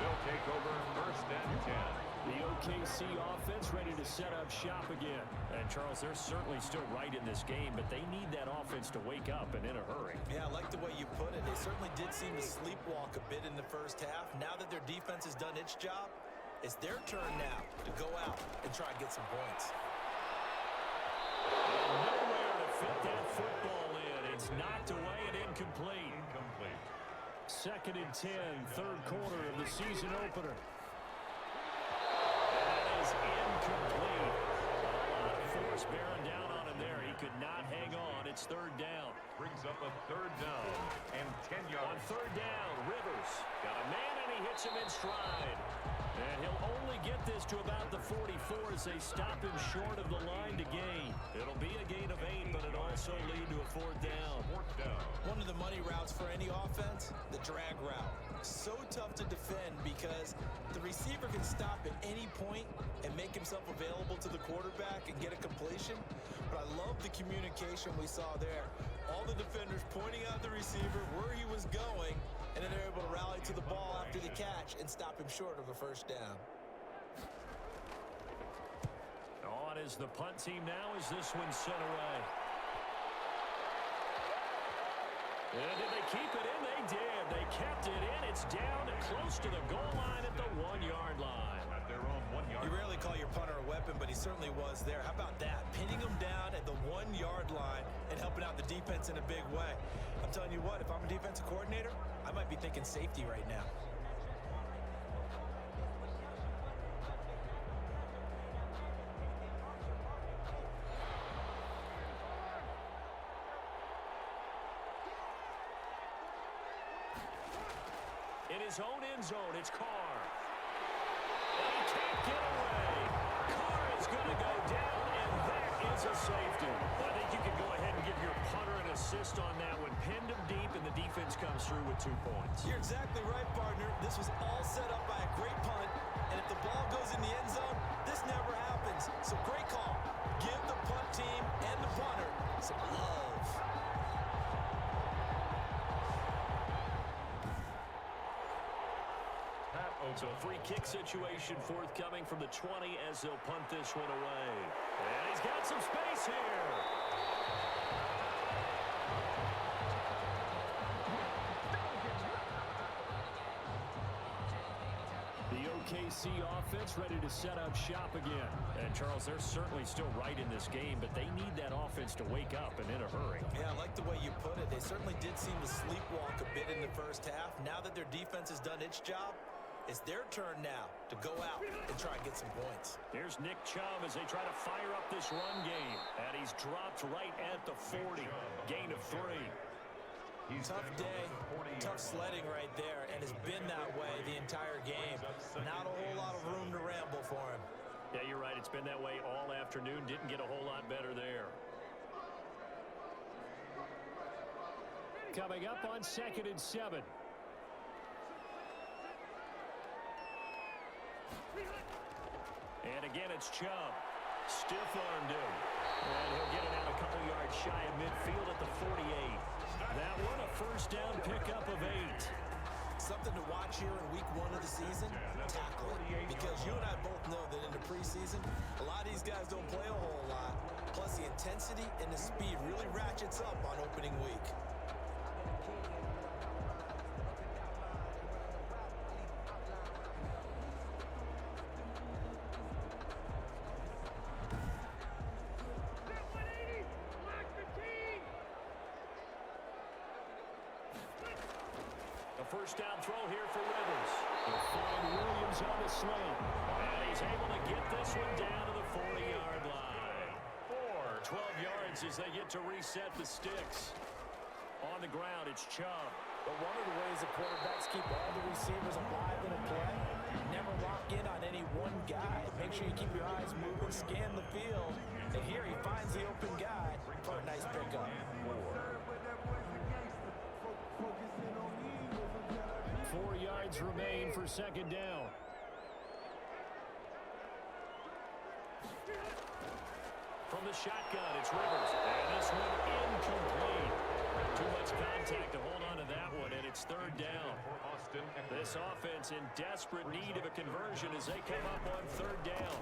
B: They'll take over 1st and 10.
C: The OKC offense ready to set up shop again. And, Charles, they're certainly still right in this game, but they need that offense to wake up and in a hurry.
D: Yeah, I like the way you put it. They certainly did seem to sleepwalk a bit in the first half. Now that their defense has done its job, it's their turn now to go out and try and get some points.
C: Nowhere to fit that football in. It's knocked away and incomplete. 2nd and 10, third quarter of the season opener. That is incomplete. A lot of force bearing down on him there. He could not hang on. It's 3rd down.
B: Brings up a 3rd down and 10 yards.
C: On 3rd down, Rivers got a man and he hits him in stride. And he'll only get this to about the 44 as they stop him short of the line to gain. It'll be a gain of 8, but it'll also lead to a 4th down.
D: One of the money routes for any offense, the drag route. So tough to defend because the receiver can stop at any point and make himself available to the quarterback and get a completion. But I love the communication we saw there. All the defenders pointing out the receiver where he was going, and then they're able to rally to the ball after the catch and stop him short of a 1st down.
C: On is the punt team now as this one's sent away. And did they keep it in? They did. They kept it in. It's down close to the goal line at the 1-yard line.
B: At their own 1-yard
D: You rarely call your punter a weapon, but he certainly was there. How about that? Pinning him down at the 1-yard line and helping out the defense in a big way. I'm telling you what, if I'm a defensive coordinator, I might be thinking safety right now.
C: In his own end zone, it's Carr. And he can't get away. Carr is going to go down, and that is a safety. Well, I think you can go ahead and give your punter an assist on that one. Pinned him deep, and the defense comes through with 2 points.
D: You're exactly right, partner. This was all set up by a great punt, and if the ball goes in the end zone, this never happens. So great call. Give the punt team and the punter some love.
C: So a free kick situation forthcoming from the 20 as they'll punt this one away. And he's got some space here. The OKC offense ready to set up shop again. And, Charles, they're certainly still right in this game, but they need that offense to wake up and in a hurry.
D: Yeah, I like the way you put it. They certainly did seem to sleepwalk a bit in the first half. Now that their defense has done its job, it's their turn now to go out and try and get some points.
C: Here's Nick Chubb as they try to fire up this run game. And he's dropped right at the 40. Gain of 3.
D: Tough day, tough sledding right there, and it's been that way the entire game. Not a whole lot of room to ramble for him.
C: Yeah, you're right. It's been that way all afternoon. Didn't get a whole lot better there. Coming up on 2nd and 7. And again, it's Chubb. Stiff-armed him. And he'll get it out a couple yards shy of midfield at the 48. That one, a 1st down pickup of 8.
D: Something to watch here in week 1 of the season, tackle it. Because you and I both know that in the preseason, a lot of these guys don't play a whole lot. Plus, the intensity and the speed really ratchets up on opening week.
C: First down throw here for Rivers. He'll find Williams on the slant. And he's able to get this one down to the 40-yard line. 12 yards as they get to reset the sticks. On the ground, it's Chubb.
D: But one of the ways the quarterbacks keep all the receivers alive in a play, never lock in on any one guy. Make sure you keep your eyes moving, scan the field. And here he finds the open guy for a nice pickup.
C: 4 yards remain for second down. From the shotgun, it's Rivers. And this one incomplete. Too much contact to hold on to that one, and it's third down. This offense in desperate need of a conversion as they come up on third down.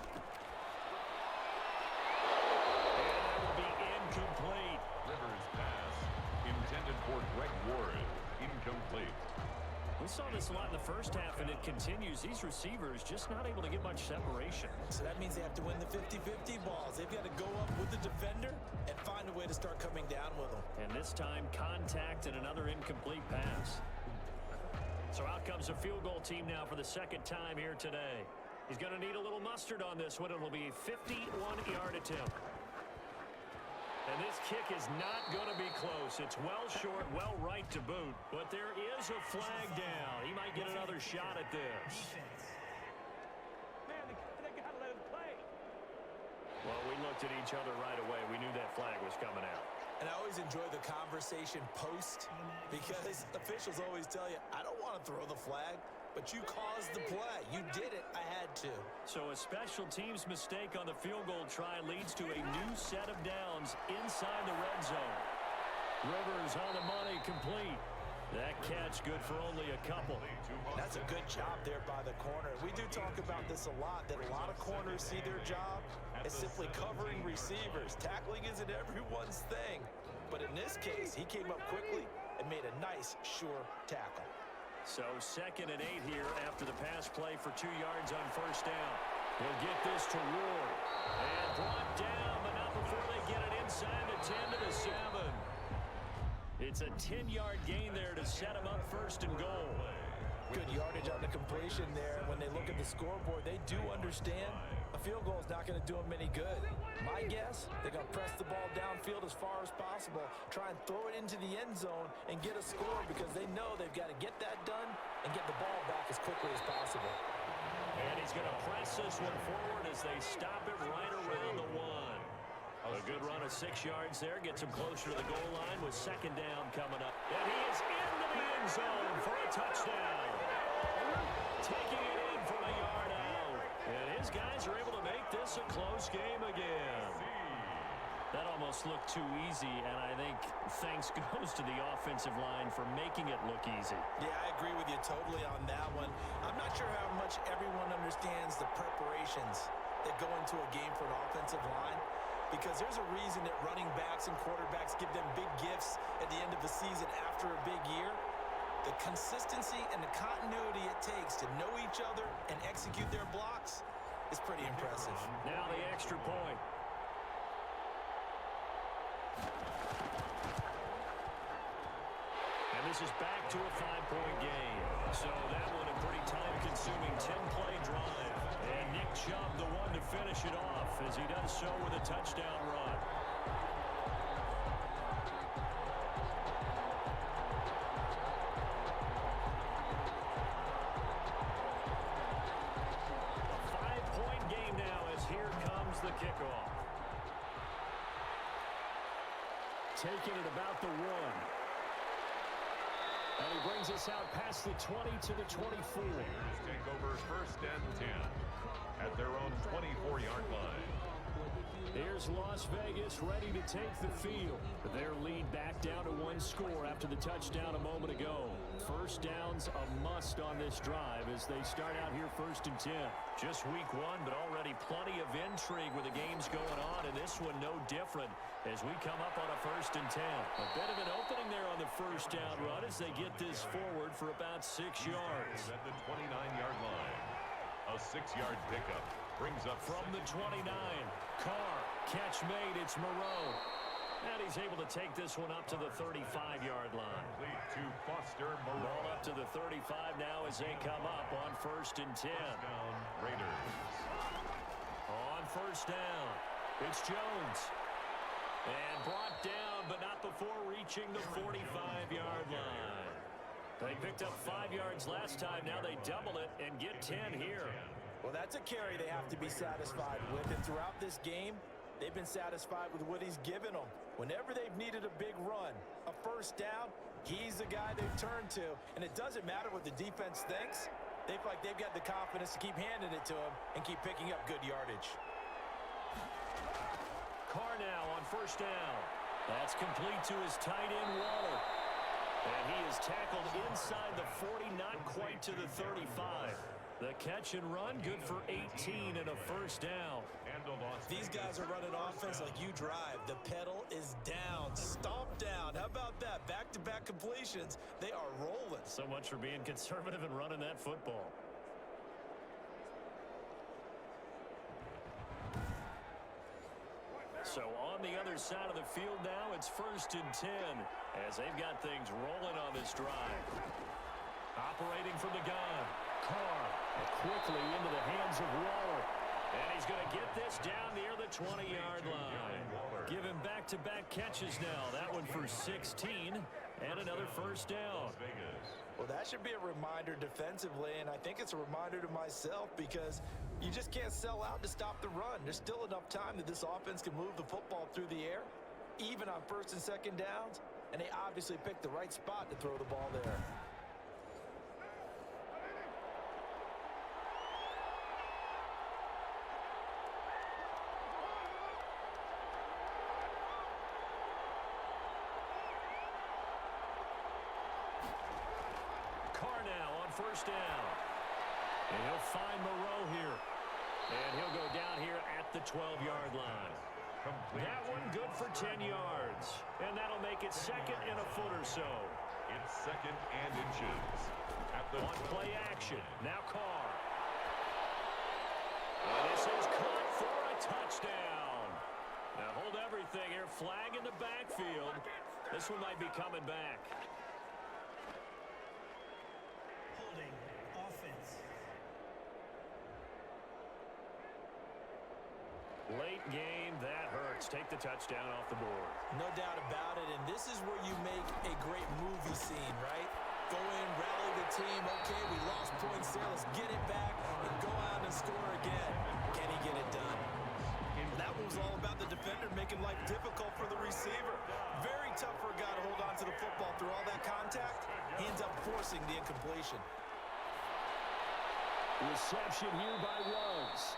C: And that will be incomplete.
B: Rivers pass intended for Greg Ward. Incomplete.
C: We saw this a lot in the first half, and it continues. These receivers just not able to get much separation.
D: So that means they have to win the 50-50 balls. They've got to go up with the defender and find a way to start coming down with them.
C: And this time, contact and another incomplete pass. So out comes a field goal team now for the second time here today. He's going to need a little mustard on this one. It'll be a 51-yard attempt. And this kick is not going to be close. It's well short, well right to boot. But there is a flag down. He might get another shot at this.
E: Man, they got to let him play.
C: Well, we looked at each other right away. We knew that flag was coming out.
D: And I always enjoy the conversation post because officials always tell you, I don't want to throw the flag, but you caused the play. You did it. I had to.
C: So a special teams mistake on the field goal try leads to a new set of downs inside the red zone. Rivers on the money, complete. That catch good for only a couple.
D: That's a good job there by the corner. We do talk about this a lot, that a lot of corners see their job as simply covering receivers. Tackling isn't everyone's thing. But in this case, he came up quickly and made a nice, sure tackle.
C: So 2nd and 8 here after the pass play for 2 yards on first down. He'll get this to Ward. And brought down, but not before they get it inside the 10 to the 7. It's a 10-yard gain there to set him up first and goal.
D: Good yardage on the completion there. When they look at the scoreboard, they do understand a field goal is not going to do them any good. My guess, they're going to press the ball downfield as far as possible, try and throw it into the end zone and get a score because they know they've got to get that done and get the ball back as quickly as possible.
C: And he's going to press this one forward as they stop it right around the 1. A good run of 6 yards there gets him closer to the goal line with second down coming up. And he is into the end zone for a touchdown. Taking it in from a yard out. And his guys are able to make this a close game again. That almost looked too easy, and I think thanks goes to the offensive line for making it look easy.
D: Yeah, I agree with you totally on that one. I'm not sure how much everyone understands the preparations that go into a game for an offensive line, because there's a reason that running backs and quarterbacks give them big gifts at the end of the season after a big year. The consistency and the continuity it takes to know each other and execute their blocks is pretty impressive.
C: Now the extra point. And this is back to a 5-point game. So that one a pretty time-consuming 10-play drive. And Nick Chubb the one to finish it off as he does so with a touchdown run. A 5-point game now as here comes the kickoff. Taking it about the 1. And he brings us out past the 20 to the 24.
B: Take over 1st and 10 at their own 24-yard line.
C: Here's Las Vegas ready to take the field. Their lead back down to 1 score after the touchdown a moment ago. First down's a must on this drive as they start out here 1st and 10. Just week 1, but already plenty of intrigue with the games going on, and this one no different as we come up on a 1st and 10. A bit of an opening there on the first down run as they get this forward for about 6 yards.
B: At the 29-yard line. A 6-yard pickup brings up
C: from the 29. Carr, catch made, it's Moreau. And he's able to take this one up to the 35-yard line.
B: Lead to Foster Moreau.
C: Ball up to the 35 now as they come up on 1st and 10.
B: Down Raiders.
C: On 1st down, it's Jones. And brought down, but not before reaching the 45-yard line. They picked up 5 yards last time. Now they double it and get 10 here.
D: Well, that's a carry they have to be satisfied with. And throughout this game, they've been satisfied with what he's given them. Whenever they've needed a big run, a 1st down, He's the guy they've turned to, and it doesn't matter what the defense thinks. They feel like they've got the confidence to keep handing it to him and keep picking up good yardage.
C: Carr now on first down. That's complete to his tight end, Waller. And he is tackled inside the 40, not quite to the 35. The catch and run, good for 18 and a first down.
D: These guys are running offense like you drive. The pedal is down, stomp down. How about that? Back-to-back completions. They are rolling.
C: So much for being conservative and running that football. So on the other side of the field now, it's 1st and 10 as they've got things rolling on this drive. Operating from the gun, Carr quickly into the hands of Waller. And he's going to get this down near the 20-yard line. Give him back-to-back catches now. That one for 16 and another first down.
D: Well, that should be a reminder defensively, and I think it's a reminder to myself because you just can't sell out to stop the run. There's still enough time that this offense can move the football through the air, even on 1st and 2nd downs, and they obviously picked the right spot to throw the ball there.
C: First down. And he'll find Moreau here. And he'll go down here at the 12-yard line. That one good for 10 yards. And that'll make it 2nd and a foot or so.
B: It's 2nd and inches.
C: On play action. Now Carr. And this is caught for a touchdown. Now hold everything here. Flag in the backfield. This one might be coming back. Late game, that hurts. Take the touchdown off the board.
D: No doubt about it, and this is where you make a great movie scene, right? Go in, rally the team. Okay, we lost points there. Let's get it back and go out and score again. Can he get it done? And that one was all about the defender making life difficult for the receiver. Very tough for a guy to hold on to the football through all that contact. He ends up forcing the incompletion.
C: Reception here by Ruggs.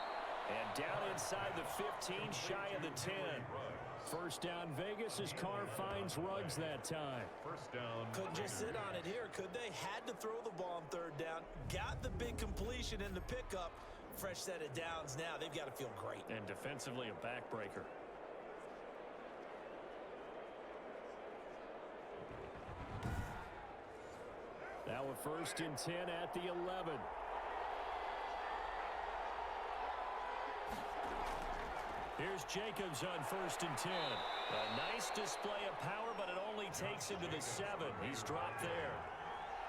C: And down inside the 15, shy of the 10. First down Vegas as Carr finds Ruggs that time.
B: First down.
D: Couldn't just sit on it here, could they? Had to throw the ball on 3rd down. Got the big completion in the pickup. Fresh set of downs now. They've got to feel great.
C: And defensively a backbreaker. Now a 1st and 10 at the 11. Here's Jacobs on 1st and 10. A nice display of power, but it only takes him to the 7. He's dropped there.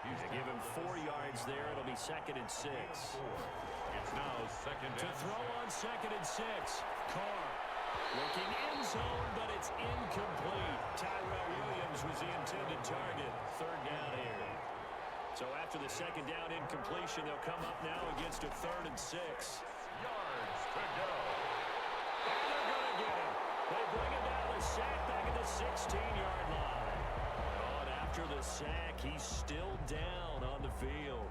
C: They give him 4 yards there. It'll be 2nd and 6.
B: It's now 2nd and 6.
C: To throw on 2nd and 6. Carr looking in zone, but it's incomplete. Tyrell Williams was the intended target. 3rd down here. So after the 2nd down incompletion, they'll come up now against a 3rd and 6.
B: Yards to go.
C: They bring him down the sack back at the 16-yard line. Oh, and after the sack, he's still down on the field.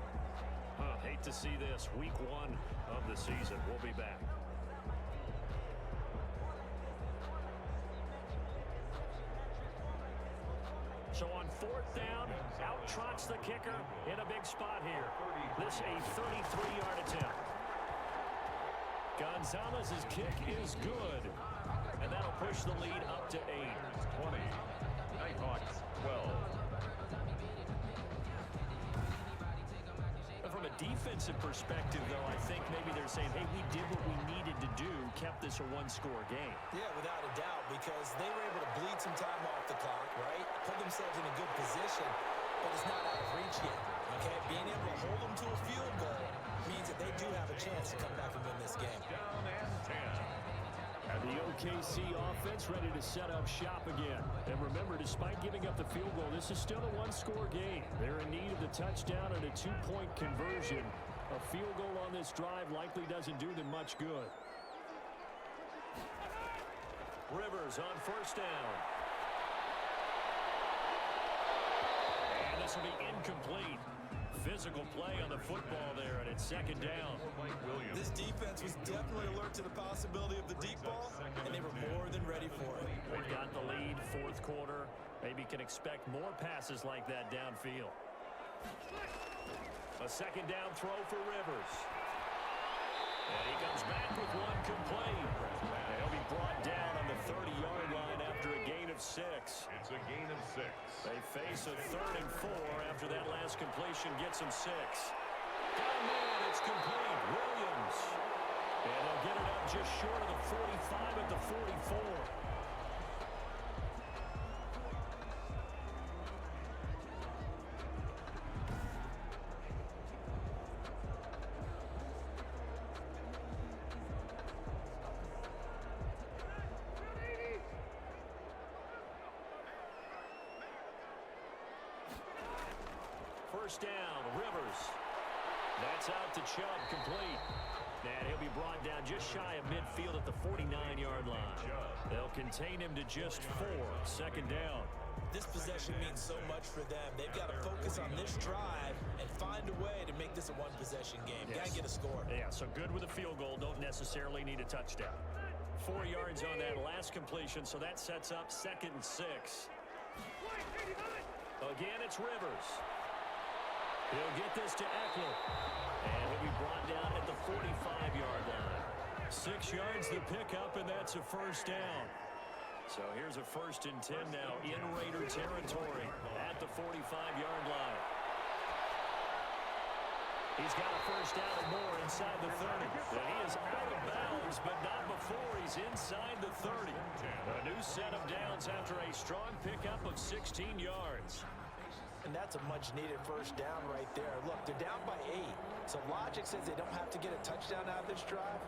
C: Hate to see this. Week 1 of the season. We'll be back. So on 4th down, out trots the kicker in a big spot here. This a 33-yard attempt. Gonzalez's kick is good. And that'll push the lead up to 8.
B: 20. Nighthawks 12.
C: From a defensive perspective, though, I think maybe they're saying, hey, we did what we needed to do, kept this a one-score game.
D: Yeah, without a doubt, because they were able to bleed some time off the clock, right? Put themselves in a good position, but it's not out of reach yet, okay? Being able to hold them to a field goal means that they do have a chance to come back and win this game.
B: Down and 10.
C: The OKC offense ready to set up shop again. And remember, despite giving up the field goal, this is still a one-score game. They're in need of the touchdown and a two-point conversion. A field goal on this drive likely doesn't do them much good. Rivers on 1st down. pass will be incomplete. Physical play on the football there, and it's second down.
D: This defense was definitely alert to the possibility of the deep ball, and they were more than ready for it.
C: They've got the lead, fourth quarter. Maybe can expect more passes like that downfield. A second down throw for Rivers. And he comes back with one complete. And he'll be brought down on the 30-yard line after a gain of 6.
B: It's a gain of 6.
C: They face a 3rd and 4 after that last completion gets them 6. Got man, it's complete. Williams. And they'll get it up just short of the 45 at the 44. First down, Rivers. That's out to Chubb, complete. And he'll be brought down just shy of midfield at the 49-yard line. They'll contain him to just 4. Second down.
D: This possession means so much for them. They've got to focus on this drive and find a way to make this a one-possession game.
C: Yes.
D: Got to get a score.
C: Yeah, so good with a field goal. Don't necessarily need a touchdown. 4 yards on that last completion, so that sets up 2nd and 6. Again, it's Rivers. He'll get this to Eckler. And he'll be brought down at the 45-yard line. 6 yards the pickup, and that's a first down. So here's a 1st and 10 now in Raider territory at the 45-yard line. He's got a first down and more inside the 30. And he is out of bounds, but not before he's inside the 30. A new set of downs after a strong pickup of 16 yards.
D: And that's a much-needed first down right there. Look, they're down by 8. So logic says they don't have to get a touchdown out of this drive.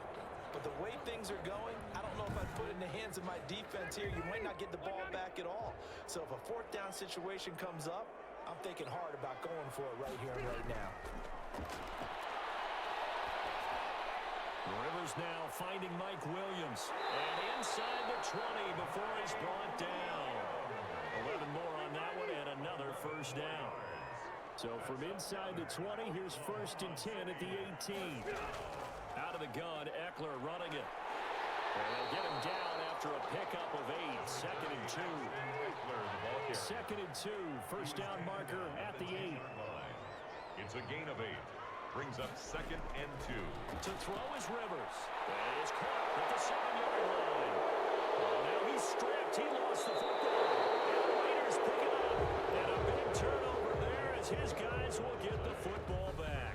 D: But the way things are going, I don't know if I'd put it in the hands of my defense here. You might not get the ball back at all. So if a 4th down situation comes up, I'm thinking hard about going for it right here and right now.
C: Rivers now finding Mike Williams. And inside the 20 before he's brought down. 11 more on that one and another first down. So from inside the 20, here's 1st and 10 at the 18. Out of the gun, Eckler running it. And they'll get him down after a pickup of 8. 2nd and 2. 2nd and 2. First down marker at the 8.
B: It's a gain of 8. Brings up 2nd and 2.
C: To throw is Rivers. And it is caught at the 7-yard line. Well, now he's stripped. He lost the football. And the Raiders pick it up. And a big turnover there as his guys will get the football back.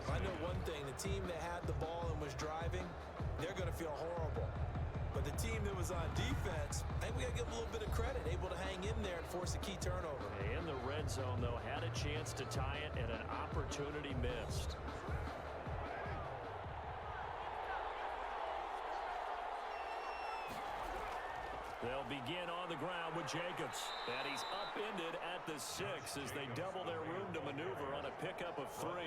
D: I know one thing. The team that had the ball and was driving, they're going to feel horrible. But the team that was on defense, I think we got to give them a little bit of credit, able to hang in there and force a key turnover.
C: In the red zone, though, had a chance to tie it and an opportunity missed. They'll begin on the ground with Jacobs. And he's upended at the 6 as they double their room to maneuver on a pickup of 3.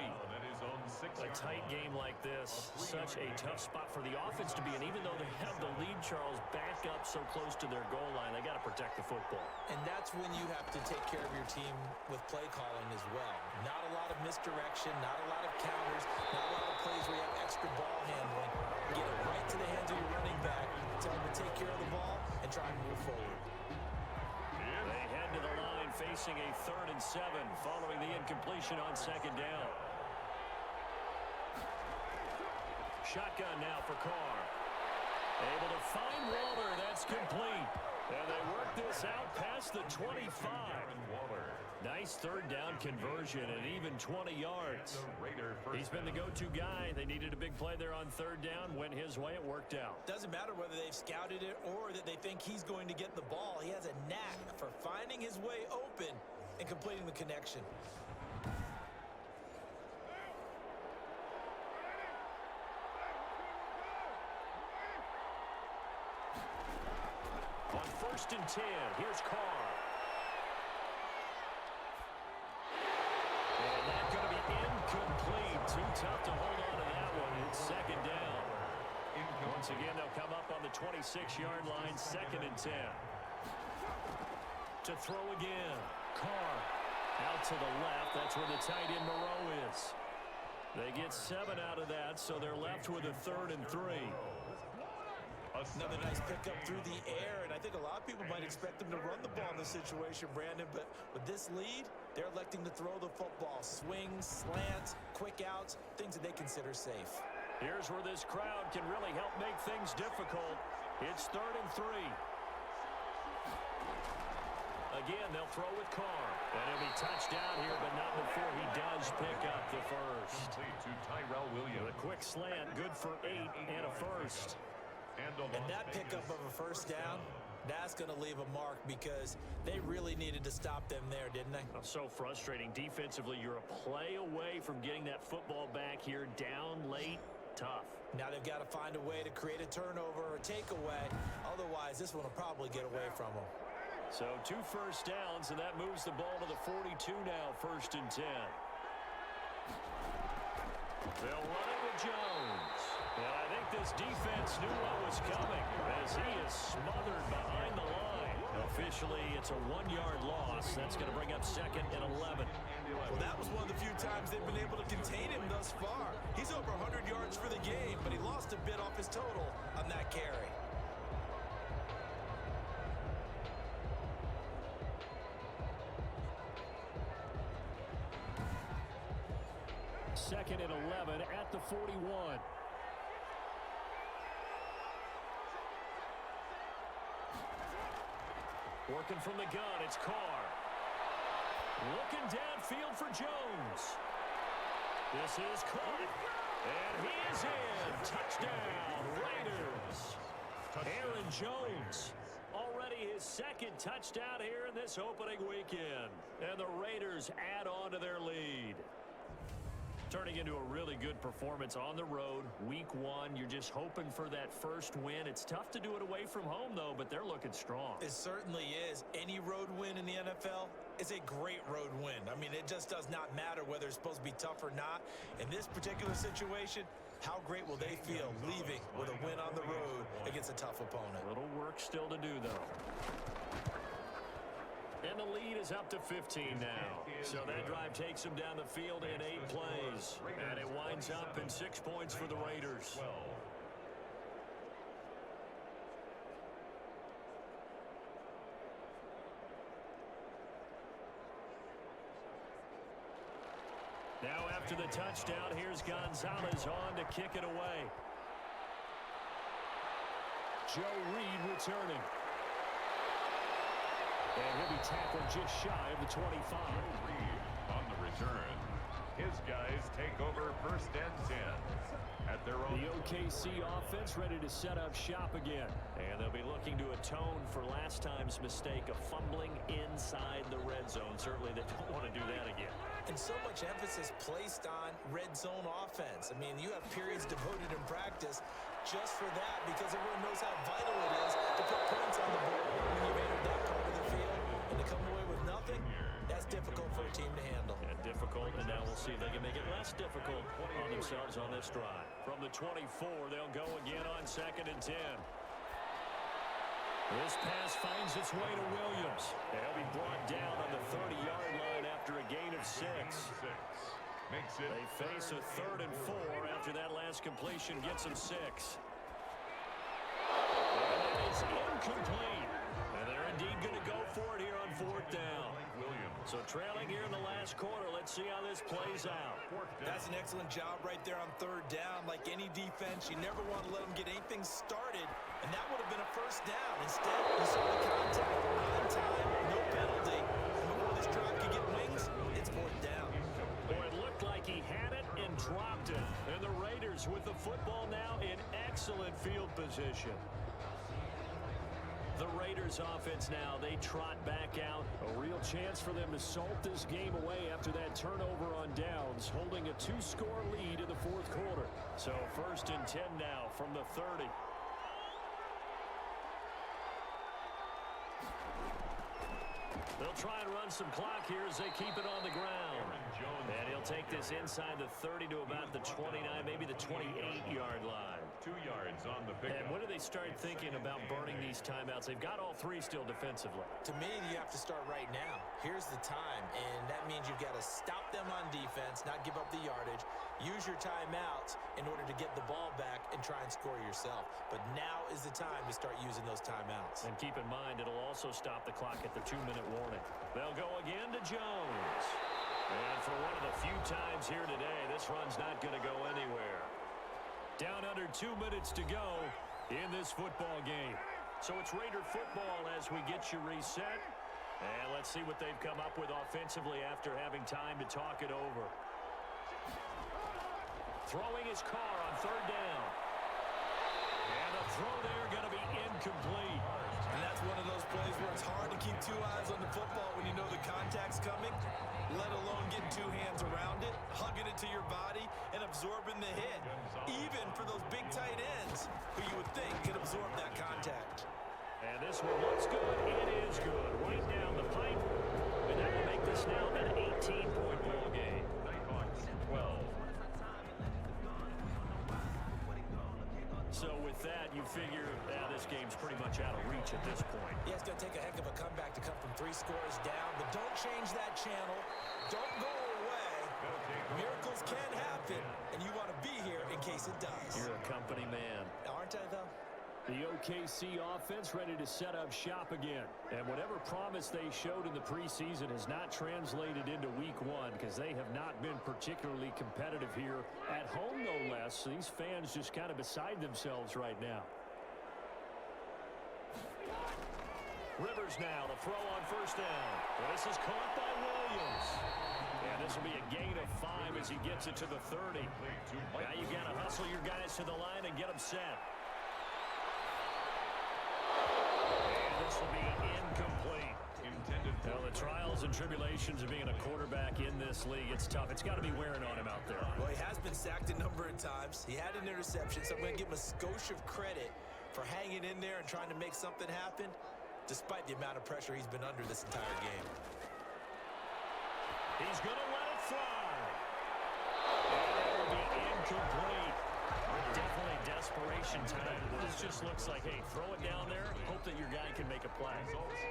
C: A tight game like this, such a tough spot for the offense to be in. Even though they have the lead, Charles, back up so close to their goal line, they got to protect the football.
D: And that's when you have to take care of your team with play calling as well. Not a lot of misdirection, not a lot of counters, not a lot of plays where you have extra ball handling. Get it right to the hands of your running back, tell him to take care of the ball, and try and move forward.
C: They head to the line facing a 3rd and 7 following the incompletion on 2nd down. Shotgun now for Carr. Able to find Waller. That's complete. And they work this out past the 25. Nice 3rd down conversion and even 20 yards. He's been the go-to guy. They needed a big play there on 3rd down. Went his way. It worked out.
D: Doesn't matter whether they've scouted it or that they think he's going to get the ball. He has a knack for finding his way open and completing the connection.
C: On 1st and 10, here's Carr. And that's going to be incomplete. Too tough to hold on to that one. It's 2nd down. Once again, they'll come up on the 26-yard line, 2nd and 10. To throw again, Carr. Out to the left. That's where the tight end Moreau is. They get 7 out of that, so they're left with a 3rd and 3.
D: Another nice pickup through the air, and I think a lot of people might expect them to run the ball in this situation, Brandon, but with this lead, they're electing to throw the football. Swings, slants, quick outs, things that they consider safe.
C: Here's where this crowd can really help make things difficult. It's 3rd and 3. Again, they'll throw with Carr. And he'll be touched down here, but not before he does pick up the first.
B: Complete to Tyrell Williams.
C: A quick slant, good for 8 and a first.
D: And that pickup of a first down, that's going to leave a mark because they really needed to stop them there, didn't they?
C: So frustrating. Defensively, you're a play away from getting that football back here. Down late, tough.
D: Now they've got to find a way to create a turnover or takeaway. Otherwise, this one will probably get away from them.
C: So 2 first downs, and that moves the ball to the 42 now, 1st and 10. They'll run it with Jones. And I think this defense knew what was coming as he is smothered behind the line. Officially, it's a 1-yard loss. That's going to bring up 2nd and 11.
D: Well, that was one of the few times they've been able to contain him thus far. He's over 100 yards for the game, but he lost a bit off his total on that carry.
C: Second and 11 at the 41. Working from the gun, it's Carr. Looking downfield for Jones. This is caught. And he is in. Touchdown, Raiders. Aaron Jones. Already his 2nd touchdown here in this opening weekend. And the Raiders add on to their lead. Turning into a really good performance on the road. Week 1, you're just hoping for that first win. It's tough to do it away from home, though, but they're looking strong.
D: It certainly is. Any road win in the NFL is a great road win. I mean, it just does not matter whether it's supposed to be tough or not. In this particular situation, how great will they feel leaving with a win on the road against a tough opponent?
C: A little work still to do, though. And the lead is up to 15 now. So that drive takes them down the field in 8 plays. And it winds up in 6 points for the Raiders. Now after the touchdown, here's Gonzalez on to kick it away. Joe Reed returning. And he'll be tackled just shy of the 25.
B: Reed on the return. His guys take over 1st and 10 at their own.
C: The OKC offense ready to set up shop again. And they'll be looking to atone for last time's mistake of fumbling inside the red zone. Certainly they don't want to do that again.
D: And so much emphasis placed on red zone offense. I mean, you have periods devoted in practice just for that because everyone knows how vital it is to put points on the board when you've entered that part of the field. And to come away with nothing, that's difficult for a team to handle.
C: And difficult, and now we'll see if they can make it less difficult on themselves on this drive. From the 24, they'll go again on 2nd and 10. This pass finds its way to Williams. They'll be brought down on the 30-yard line after a gain of 6.
B: Makes it
C: They face a 3rd and 4 after that last completion gets them 6. And it is incomplete. And they're indeed going to go for it here on 4th down. So trailing here in the last quarter, let's see how this plays out.
D: That's an excellent job right there on 3rd down. Like any defense, you never want to let them get anything started, and that would have been a 1st down. Instead, you saw the contact on time, no penalty. And before this drive could get wings, it's 4th down.
C: Boy, it looked like he had it and dropped it. And the Raiders with the football now in excellent field position. The Raiders offense now, they trot back out. A real chance for them to salt this game away after that turnover on downs, holding a 2-score lead in the 4th quarter. So 1st and 10 now from the 30. They'll try and run some clock here as they keep it on the ground. And he'll take this inside the 30 to about the 29, maybe the 28-yard line.
B: 2 yards on the pickup.
C: And when do they start thinking about burning these timeouts? They've got all three still defensively.
D: To me, you have to start right now. Here's the time, and that means you've got to stop them on defense, not give up the yardage, use your timeouts in order to get the ball back and try and score yourself. But now is the time to start using those timeouts.
C: And keep in mind, it'll also stop the clock at the 2-minute warning. They'll go again to Jones. And for one of the few times here today, this run's not going to go anywhere. Down under 2 minutes to go in this football game. So it's Raider football as we get you reset. And let's see what they've come up with offensively after having time to talk it over. Throwing his car on 3rd down. And the throw there going to be incomplete.
D: And that's one of those plays where it's hard to keep 2 eyes on the football when you know the contact's coming, let alone getting 2 hands around it, hugging it to your body, and absorbing the hit. Even for those big tight ends who you would think could absorb that contact.
C: And this one looks good. It is good. Right down the pipe. And that will make this now an 18-point ball game.
B: Nighthawks 12.
C: So with that, you figure this game's pretty much out of reach at this point.
D: Yeah, it's going to take a heck of a comeback to come from 3 scores down, but don't change that channel. Don't go away. Miracles can happen, and you want to be here in case it does.
C: You're a company man.
D: Aren't I, though?
C: The OKC offense ready to set up shop again. And whatever promise they showed in the preseason has not translated into week 1 because they have not been particularly competitive here at home, no less. These fans just kind of beside themselves right now. Rivers now, the throw on 1st down. This is caught by Williams. And this will be a gain of 5 as he gets it to the 30. Now you got to hustle your guys to the line and get them set. This will be incomplete. Now, the trials and tribulations of being a quarterback in this league, it's tough. It's got to be wearing on him out there.
D: Well, he has been sacked a number of times. He had an interception, so I'm going to give him a skosh of credit for hanging in there and trying to make something happen, despite the amount of pressure he's been under this entire game.
C: He's going to let it fly. And that will be incomplete. Definitely desperation time. This just looks like, hey, throw it down there, hope that your guy can make a play.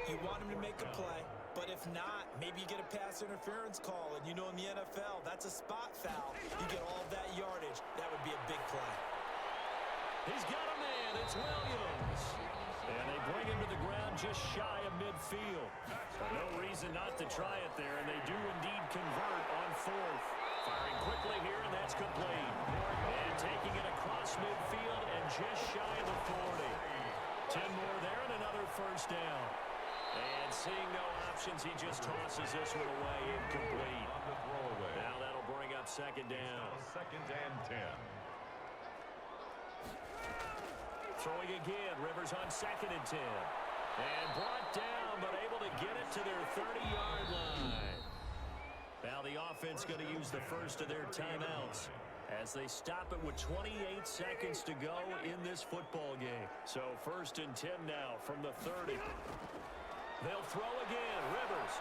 D: You want him to make a play, but if not, maybe you get a pass interference call, and you know in the NFL, that's a spot foul. You get all that yardage. That would be a big play.
C: He's got a man. It's Williams. And they bring him to the ground just shy of midfield. No reason not to try it there, and they do indeed convert on 4th. Firing quickly here, and that's complete. And taking it across midfield and just shy of the 40. 10 more there and another 1st down. And seeing no options, he just tosses this one away, incomplete. Now that'll bring up 2nd down.
B: 2nd and 10.
C: Throwing again, Rivers on 2nd and 10. And brought down, but able to get it to their 30-yard line. Now the offense going to use the first of their timeouts as they stop it with 28 seconds to go in this football game. So 1st and 10 now from the 30. They'll throw again, Rivers.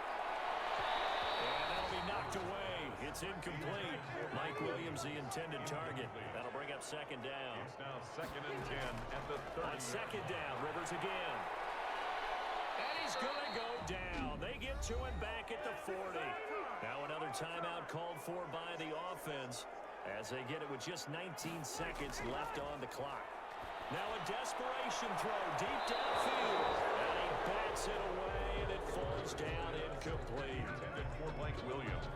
C: And that'll be knocked away. It's incomplete. Mike Williams, the intended target. That'll bring up 2nd down.
B: It's now 2nd and 10 at the 30.
C: On 2nd down, Rivers again. And he's going to go down. They get to him back at the 40. Now another timeout called for by the offense as they get it with just 19 seconds left on the clock. Now a desperation throw deep downfield. And he bats it away, and it falls down incomplete.
B: Intended for Mike Williams.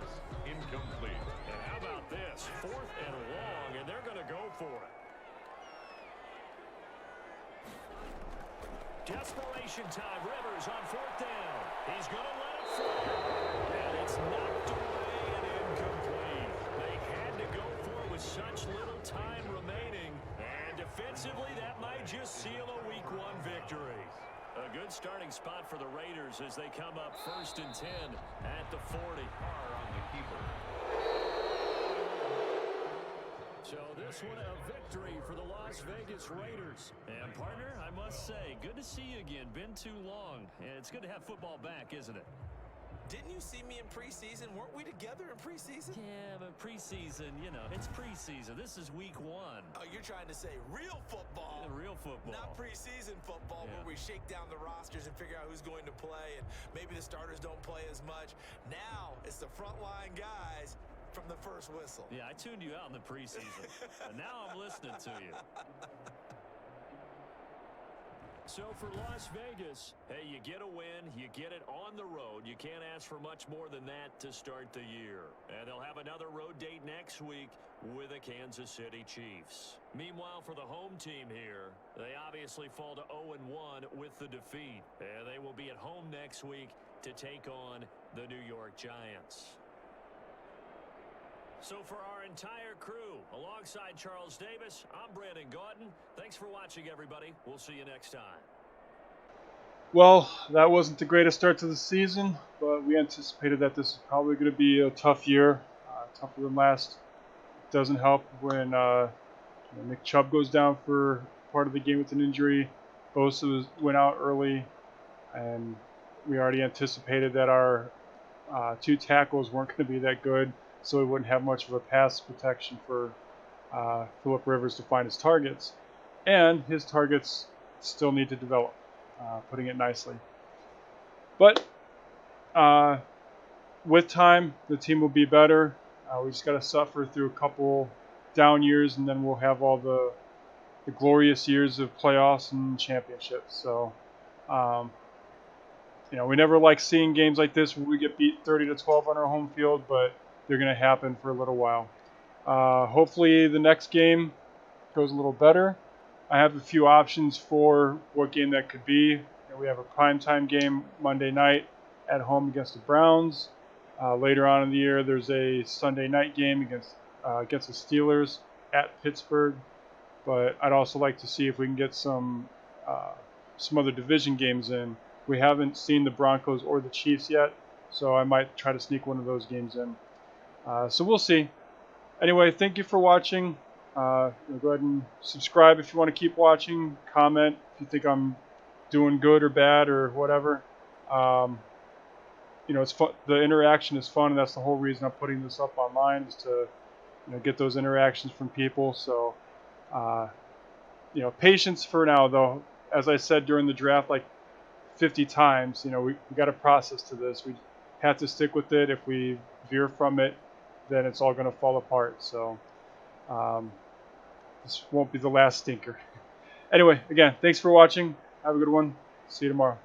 B: Incomplete.
C: And how about this? 4th and long, and they're going to go for it. Desperation time. Rivers on 4th down. He's going to let it fly. And it's knocked away and incomplete. They had to go for it with such little time remaining. And defensively, that might just seal a Week 1 victory. A good starting spot for the Raiders as they come up 1st and 10 at the 40.
B: On the keeper.
C: So this one a victory for the Las Vegas Raiders. And partner, I must say, good to see you again. Been too long. And it's good to have football back, isn't it?
D: Didn't you see me in preseason? Weren't we together in preseason?
C: Yeah, but preseason, it's preseason. This is week 1.
D: Oh, you're trying to say real football.
C: Yeah, real football.
D: Not preseason football where we shake down the rosters and figure out who's going to play, and maybe the starters don't play as much. Now it's the frontline guys from the first whistle.
C: Yeah, I tuned you out in the preseason, and now I'm listening to you. So for Las Vegas, hey, you get a win, you get it on the road. You can't ask for much more than that to start the year. And they'll have another road date next week with the Kansas City Chiefs. Meanwhile, for the home team here, they obviously fall to 0-1 with the defeat. And they will be at home next week to take on the New York Giants. So for our entire crew, alongside Charles Davis, I'm Brandon Gauton. Thanks for watching, everybody. We'll see you next time.
A: Well, that wasn't the greatest start to the season, but we anticipated that this is probably going to be a tough year, tougher than last. It doesn't help when Nick Chubb goes down for part of the game with an injury. Bosa went out early, and we already anticipated that our 2 tackles weren't going to be that good, so we wouldn't have much of a pass protection for Phillip Rivers to find his targets. And his targets still need to develop, putting it nicely. But with time, the team will be better. We just got to suffer through a couple down years, and then we'll have all the glorious years of playoffs and championships. So, we never like seeing games like this where we get beat 30-12 on our home field, but they're going to happen for a little while. Hopefully the next game goes a little better. I have a few options for what game that could be. We have a primetime game Monday night at home against the Browns. Later on in the year, there's a Sunday night game against the Steelers at Pittsburgh. But I'd also like to see if we can get some other division games in. We haven't seen the Broncos or the Chiefs yet, so I might try to sneak one of those games in. So we'll see. Anyway, thank you for watching. Go ahead and subscribe if you want to keep watching. Comment if you think I'm doing good or bad or whatever. It's fun. The interaction is fun, and that's the whole reason I'm putting this up online, is to get those interactions from people. So, patience for now, though. As I said during the draft, like 50 times, we got a process to this. We have to stick with it. If we veer from it, then it's all going to fall apart. So this won't be the last stinker. Anyway, again, thanks for watching. Have a good one. See you tomorrow.